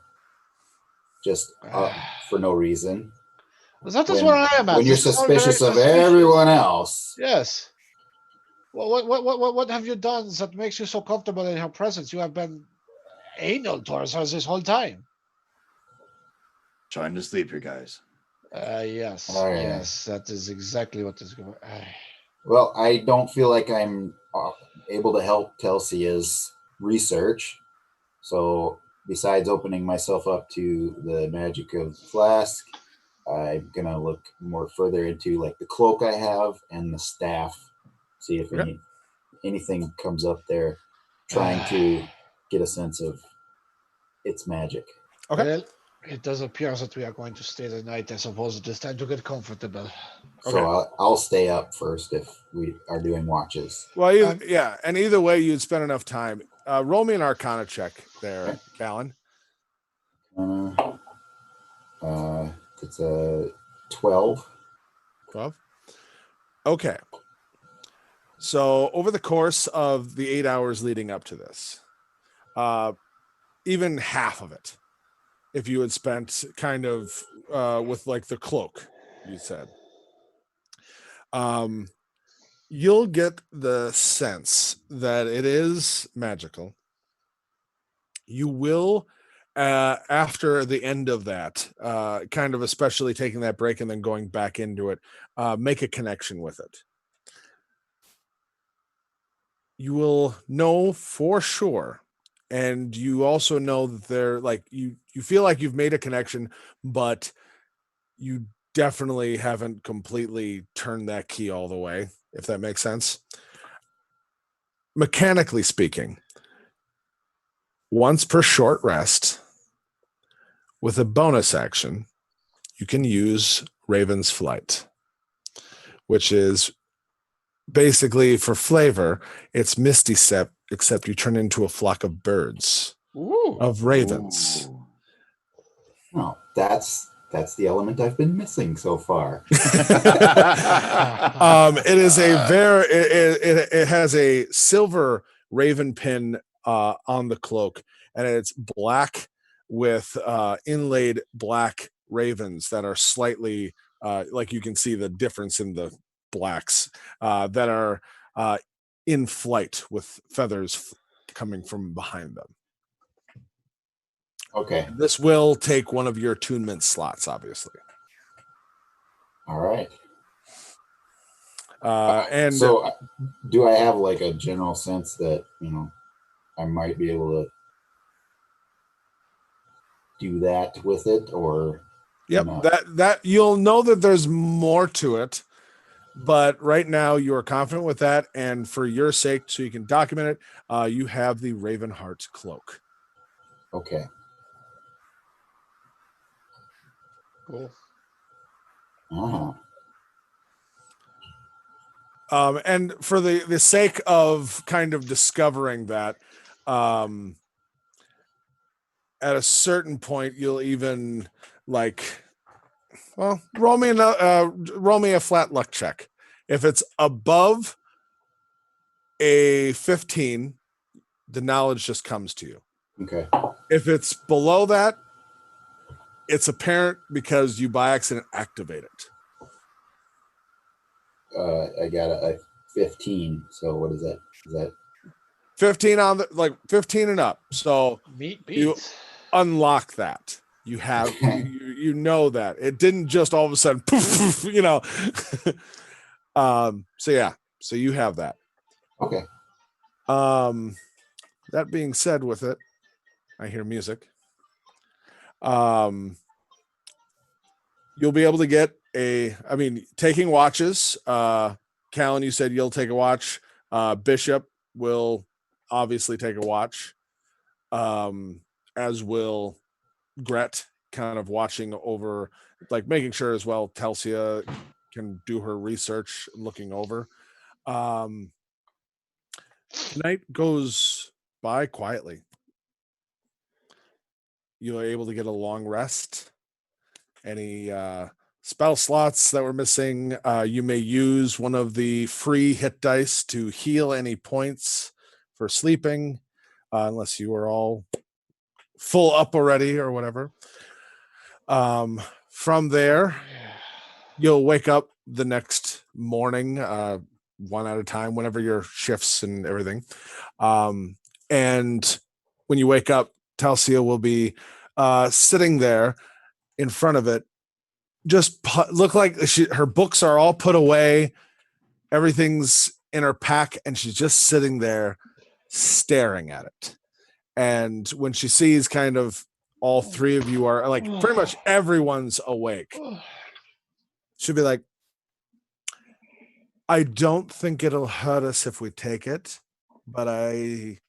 Just for no reason. That is where I am at. When you're This is all suspicious very of suspicious. everyone else. Yes. Well, what have you done that makes you so comfortable in her presence? You have been anal towards her this whole time. Trying to sleep here, guys. Yes. Oh, yeah. Yes, that is exactly what is going. Well, I don't feel like I'm able to help Telsia's research. So besides opening myself up to the magic of Flask, I'm going to look more further into like the cloak I have and the staff. See if anything comes up there, trying to get a sense of its magic. Okay. Well, It does appear that we are going to stay the night. I suppose it is time to get comfortable. So I'll stay up first if we are doing watches. Well, either, Um, yeah, and either way, you'd spend enough time. Roll me an Arcana check there, Callan. It's a 12. 12. Okay. So over the course of the 8 hours leading up to this, even half of it, if you had spent kind of with like the cloak, you said, you'll get the sense that it is magical. You will, after the end of that, kind of especially taking that break and then going back into it, make a connection with it. You will know for sure, and you also know that they're like you feel like you've made a connection, but you definitely haven't completely turned that key all the way, if that makes sense. Mechanically speaking, once per short rest with a bonus action, you can use Raven's Flight, which is basically, for flavor, it's Misty Step, except you turn into a flock of birds, of ravens. Ooh. Oh, that's the element I've been missing so far. It is a very it has a silver raven pin on the cloak, and it's black with inlaid black ravens that are slightly like you can see the difference in the blacks that are in flight with feathers coming from behind them. Okay. This will take one of your attunement slots, obviously. All right. And so do I have like a general sense that, I might be able to do that with it, or yep, not? that you'll know that there's more to it, but right now you are confident with that, and for your sake, so you can document it, you have the Ravenheart cloak. Okay. Cool. Uh-huh. And for the sake of kind of discovering that, at a certain point, you'll even roll me a flat luck check. If it's above a 15, the knowledge just comes to you. Okay. If it's below that, it's apparent because you by accident activate it. I got a 15. So what is that? Is that 15 on the 15 and up. So Meat you beats. unlock that. You have you know that it didn't just all of a sudden poof, so yeah, so you have that. okay? That being said, with it, I hear music. You'll be able to get taking watches. Callan, you said you'll take a watch. Bishop will obviously take a watch, as will Gret, kind of watching over, like making sure as well Telsia can do her research, looking over. Night goes by quietly. You're able to get a long rest. Any spell slots that were missing, you may use one of the free hit dice to heal any points for sleeping, unless you are all full up already or whatever. From there, you'll wake up the next morning, one at a time, whenever your shifts and everything. And when you wake up, Telsia will be sitting there in front of it. Just look like her books are all put away. Everything's in her pack, and she's just sitting there staring at it. And when she sees kind of all three of you are like pretty much everyone's awake, she'll be like, I don't think it'll hurt us if we take it, but I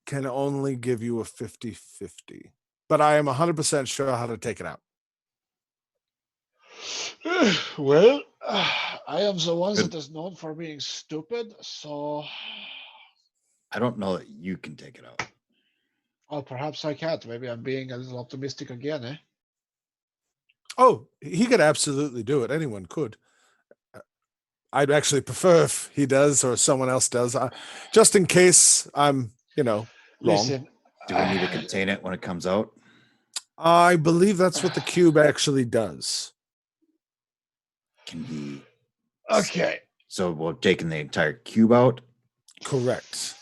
can only give you a 50-50. but I am 100% sure how to take it out. Well, I am the one that is known for being stupid, so I don't know that you can take it out. perhaps I can't. Maybe I'm being a little optimistic again, eh? Oh, he could absolutely do it. Anyone could. I'd actually prefer if he does or someone else does, just in case I'm, wrong. Listen, Do we need to contain it when it comes out? I believe that's what the cube actually does. Can be. okay. So we're taking the entire cube out. Correct.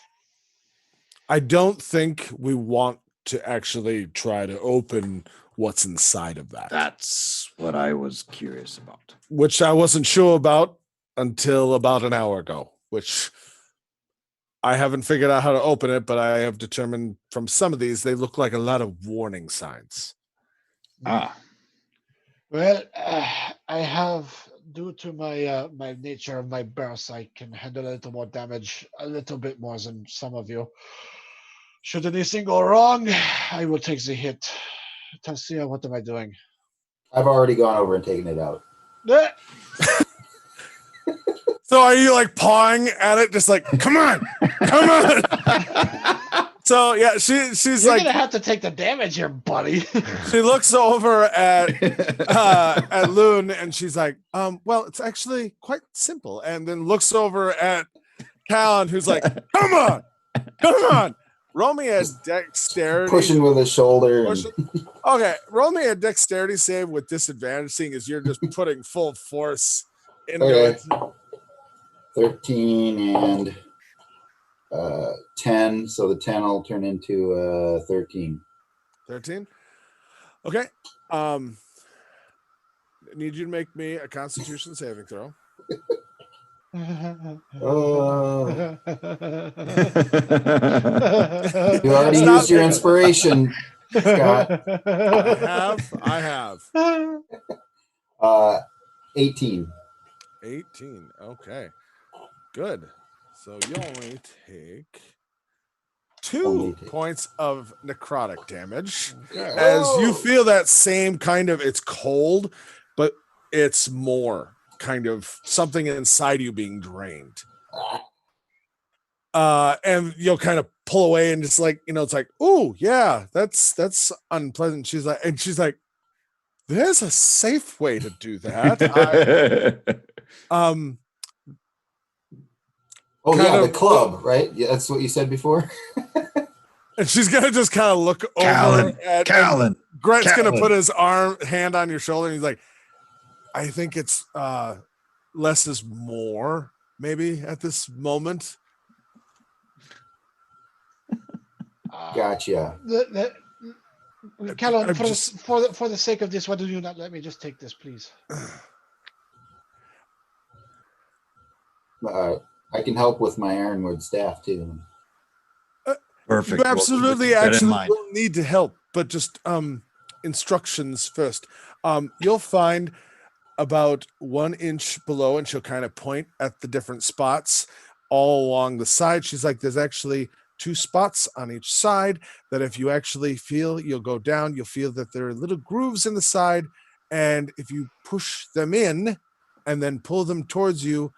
I don't think we want to actually try to open what's inside of that. That's what I was curious about. Which I wasn't sure about until about an hour ago, which I haven't figured out how to open it, but I have determined from some of these, they look like a lot of warning signs. Ah, Well, I have, due to my my nature of my birth, I can handle a little more damage, a little bit more than some of you. Should anything go wrong, I will take the hit. Tasia, what am I doing? I've already gone over and taken it out. Eh, So are you like pawing at it, just like, come on, come on? So yeah, she's You're like, gonna have to take the damage here, buddy. she looks over at Loon and she's like, well, it's actually quite simple. And then looks over at Callan, who's like, come on. Roll me a dexterity. Pushing with his shoulder. Push it. Okay, roll me a dexterity save with disadvantage, seeing as you're just putting full force into Okay. it. 13 and 10. So the 10 will turn into 13. 13. Okay. Need you to make me a Constitution saving throw. Oh, you you already Stop used your making- inspiration, Scott. I have 18. 18. Okay. Good. So you only take 2 Only take- points of necrotic damage. As you Whoa. feel that same kind of, it's cold, but it's more kind of something inside you being drained. And you'll kind of pull away and just like, it's like, oh yeah, that's unpleasant. She's like, there's a safe way to do that. Oh kind yeah, the of- club, right? Yeah, that's what you said before. And she's gonna just kind of look over Callan, at Callan. Gret's gonna Callan. put his hand on your shoulder, and he's like, I think it's less is more, maybe at this moment. Gotcha. Callan, I'm for, just- for the sake of this, why do you not let me just take this, please? I can help with my ironwood staff too. Perfect. You We'll absolutely keep that in actually mind. will need to help, but just instructions first. You'll find about 1 inch below, and she'll kind of point at the different spots all along the side. She's like, there's actually 2 spots on each side that if you actually feel, you'll go down, you'll feel that there are little grooves in the side, and if you push them in and then pull them towards you,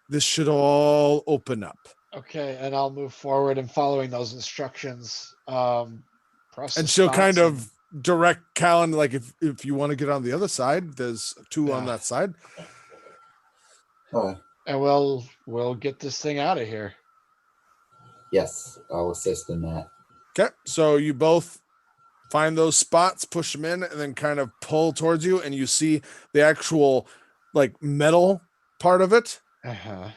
this should all open up. Okay, and I'll move forward and following those instructions. Press And the she'll spots kind and- of direct Callan, like if you want to get on the other side, there's 2 on Yeah. that side. and we'll get this thing out of here. Yes, I'll assist in that. Okay, so you both find those spots, push them in, and then kind of pull towards you, and you see the actual like metal part of it Uh-huh.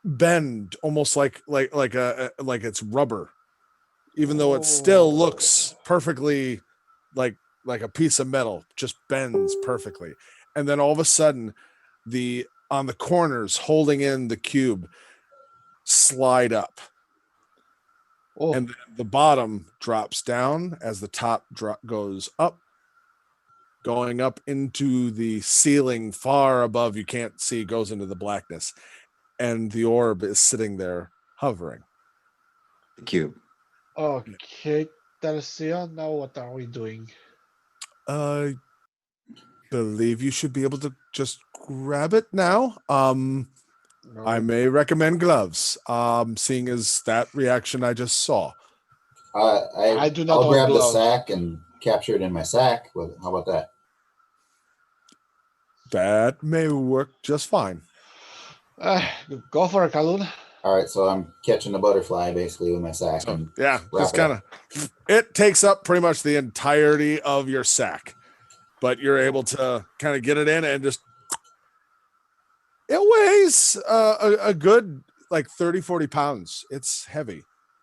bend almost like it's rubber, even though it still Oh. looks perfectly like a piece of metal, just bends perfectly. And then all of a sudden, on the corners holding in the cube slide up. Oh, And then the bottom drops down as the top goes up, going up into the ceiling far above. You can't see, goes into the blackness, and the orb is sitting there hovering. The cube. okay. Telcia, now what are we doing? I believe you should be able to just grab it now. I No. may recommend gloves. Seeing as that reaction I just saw. I do not I'll own grab the gloves. sack and capture it in my sack. How about that? That may work just fine. Go for it, Kalun. All right, so I'm catching a butterfly basically with my sack. So, and yeah, wrap just it kind up. of it takes up pretty much the entirety of your sack, but you're able to kind of get it in and just it weighs a good like 30-40 pounds. It's heavy.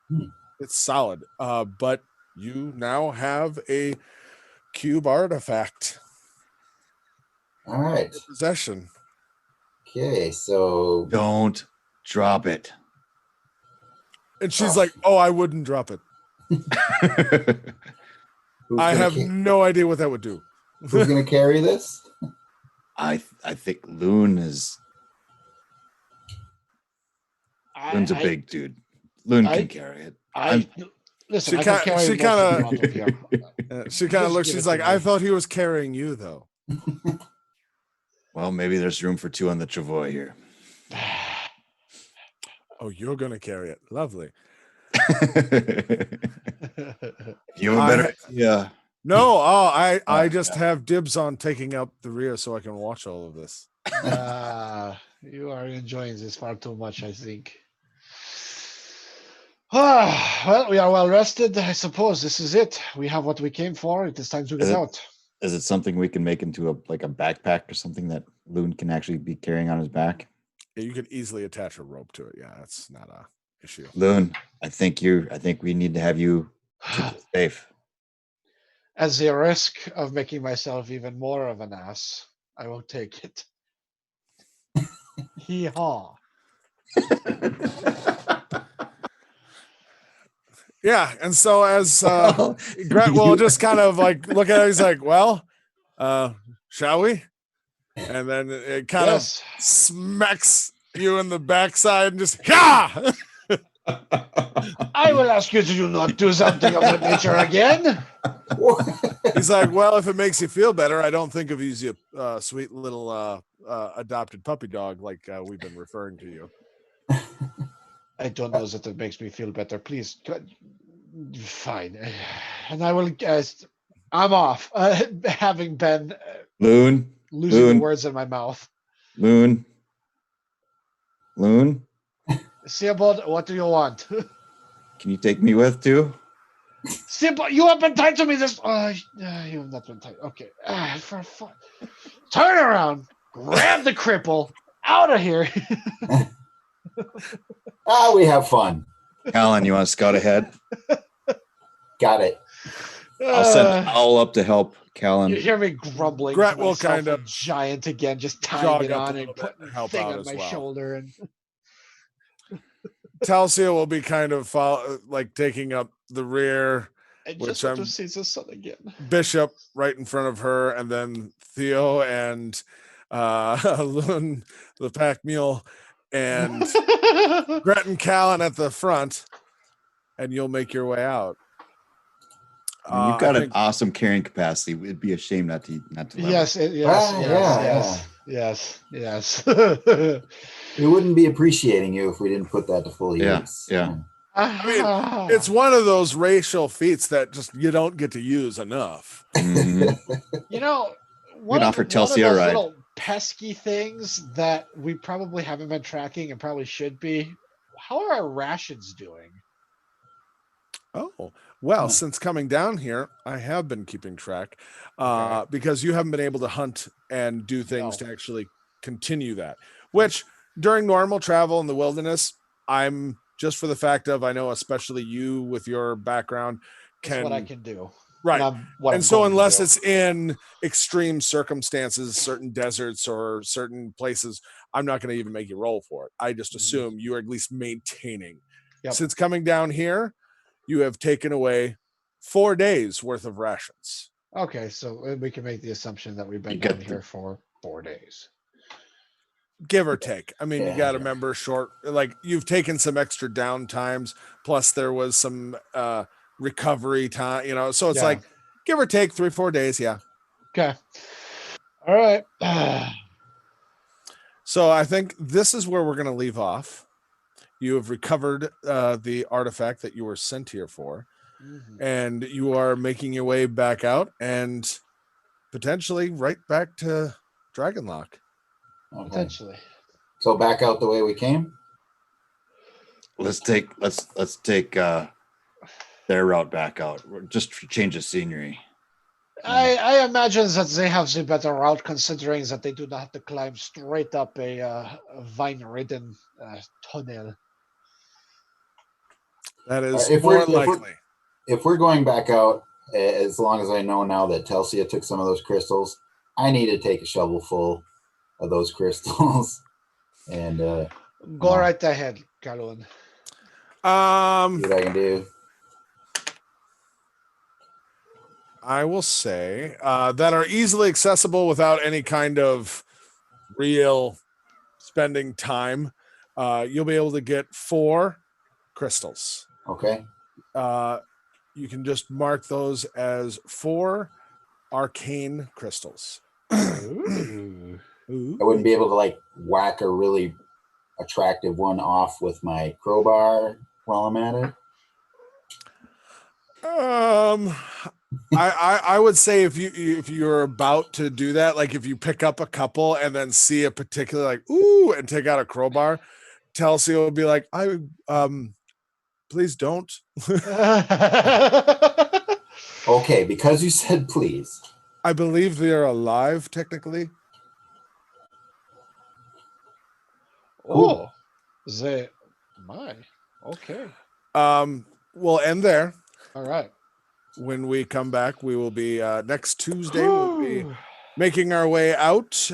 Hmm. It's solid. But you now have a cube artifact All right. in your possession. Okay, so Don't drop it. And she's like, "Oh, I wouldn't drop it. who's I gonna have ca- no idea what that would do." who's gonna carry this? I think Loon is Loon's a big dude. Loon I- can carry it. Listen. She I can ca- carry she most of kinda- them out of here. She kind of Just looks. give She's it like, to "I me. thought he was carrying you, though." Well, maybe there's room for two on the Travoy here. Oh, you're gonna carry it. Lovely. You have a better idea. No, I Oh, just have dibs on taking up the rear so I can watch all of this. You are enjoying this far too much, I think. Well, we are well rested. I suppose this is it. We have what we came for. It is time to Is get it- out. Is it something we can make into a backpack or something that Loon can actually be carrying on his back? Yeah, you could easily attach a rope to it. Yeah, that's not a issue. Loon, I think we need to have you keep it safe. At the risk of making myself even more of an ass, I will take it. Hee haw. Yeah, and so as Well, Gret will you- just kind of like look at it, he's like, "Well, shall we?" And then it kind Yes. of smacks you in the backside and just yeah. I will ask you to not do something of that nature again. He's like, "Well, if it makes you feel better, I don't think of you as a sweet little adopted puppy dog like we've been referring to you." I don't know that it makes me feel better. Please, fine. And I will. I'm off. Having been Loon, losing Loon. the words in my mouth. Loon. Seabald, what do you want? Can you take me with too? Seabald, you have been tied to me this. You have not been tied. Okay. For fun. Turn around. Grab the cripple. Out of here. We have fun. Alan, you want to scout ahead? Got it. I'll send Owl up to help Callan. You hear me grumbling. Gret to will myself kind of with giant again, just jog tying it up a on little and bit putting and the help thing out on as my well. shoulder. And Talcia will be kind of like taking up the rear. I Which just want to I'm- see the sun again. Bishop right in front of her, and then Theo and Loon, the pack mule, and Gret and Callan at the front, and you'll make your way out. I mean, you've got I an think- awesome carrying capacity. It'd be a shame not to let Yes, it. yes. We wouldn't be appreciating you if we didn't put that to full Yeah, use. yeah. mean, it's one of those racial feats that just you don't get to use enough. Mhm. You know, We'd offer one of Chelsea a those ride. little pesky things that we probably haven't been tracking and probably should be. How are our rations doing? Oh, well, Huh. since coming down here, I have been keeping track Okay. because you haven't been able to hunt and do things No. to actually continue that, which during normal travel in the wilderness, I'm just for the fact of I know, especially you with your background, That's what I can do. right. What And I'm so going to unless do. it's in extreme circumstances, certain deserts or certain places, I'm not going to even make you roll for it. I just Mhm. assume you are at least maintaining. Yep. Since coming down here, you have taken away 4 days worth of rations. Okay, so we can make the assumption that we've been You got down the- here for 4 days. Give or take. I mean, Yeah. you got to remember short, like you've taken some extra down times. Plus there was some recovery time, so it's Yeah. like give or take 3-4 days. Yeah. Okay. All right. So I think this is where we're going to leave off. You have recovered the artifact that you were sent here for, and you are making your way back out and potentially right back to Dragonlock. Okay. Potentially. So back out the way we came. Let's take their route back out. Just change the scenery. I imagine that they have the better route, considering that they do not have to climb straight up a vine-ridden tunnel. That is If more we're- if we're- likely. If we're going back out, as long as I know now that Telsia took some of those crystals, I need to take a shovel full of those crystals and Go No. right ahead, Calhoun. see what I can do. I will say that are easily accessible without any kind of real spending time. You'll be able to get 4 crystals. Okay. You can just mark those as 4 arcane crystals. Ooh. I wouldn't be able to like whack a really attractive one off with my crowbar while I'm at it. I would say if you're about to do that, like if you pick up a couple and then see a particular like ooh and take out a crowbar, Telsia will be like, please don't. Okay, because you said please. I believe they are alive technically. Oh, they. My. Okay. We'll end there. All right. When we come back, we will be next Tuesday. We'll be making our way out,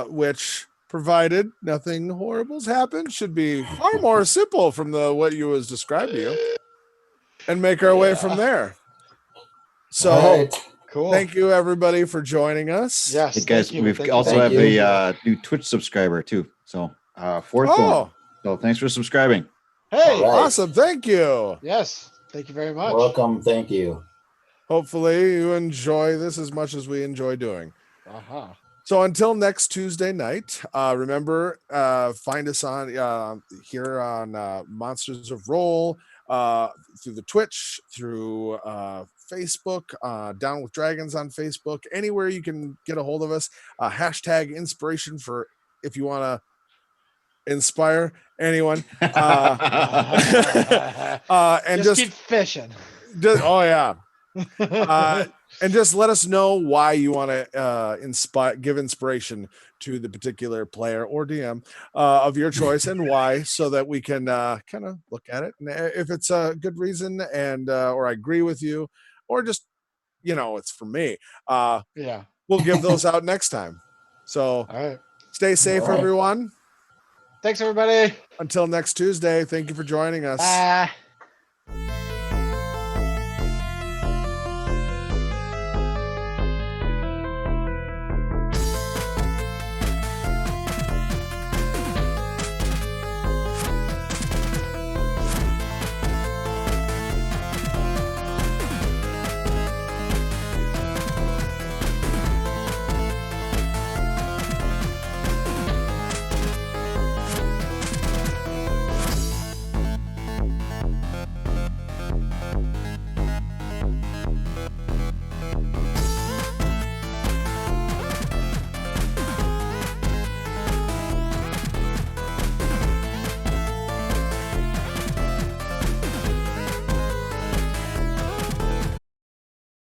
which, provided nothing horrible's happened, should be far more simple from what you was described to you, and make our way from there. So, All right. Cool. thank you everybody for joining us. Yes. Hey guys, thank you, we've thank you, also thank have you. a new Twitch subscriber too. So 4th Oh, one. So thanks for subscribing. Hey. All right. awesome! Thank you. Yes. Thank you very much. Welcome. Thank you. Hopefully, you enjoy this as much as we enjoy doing. Uh-huh. So until next Tuesday night, remember, find us on here on Monsters of Roll, through the Twitch, through Facebook, Down with Dragons on Facebook, anywhere you can get a hold of us. Hashtag inspiration for if you want to inspire anyone. And just keep fishing. oh yeah. And just let us know why you want to give inspiration to the particular player or DM of your choice and why, so that we can kind of look at it. And if it's a good reason and or I agree with you, or just it's for me, Yeah. we'll give those out next time. So All right. stay safe, All right. everyone. Thanks, everybody. Until next Tuesday, thank you for joining us. Bye.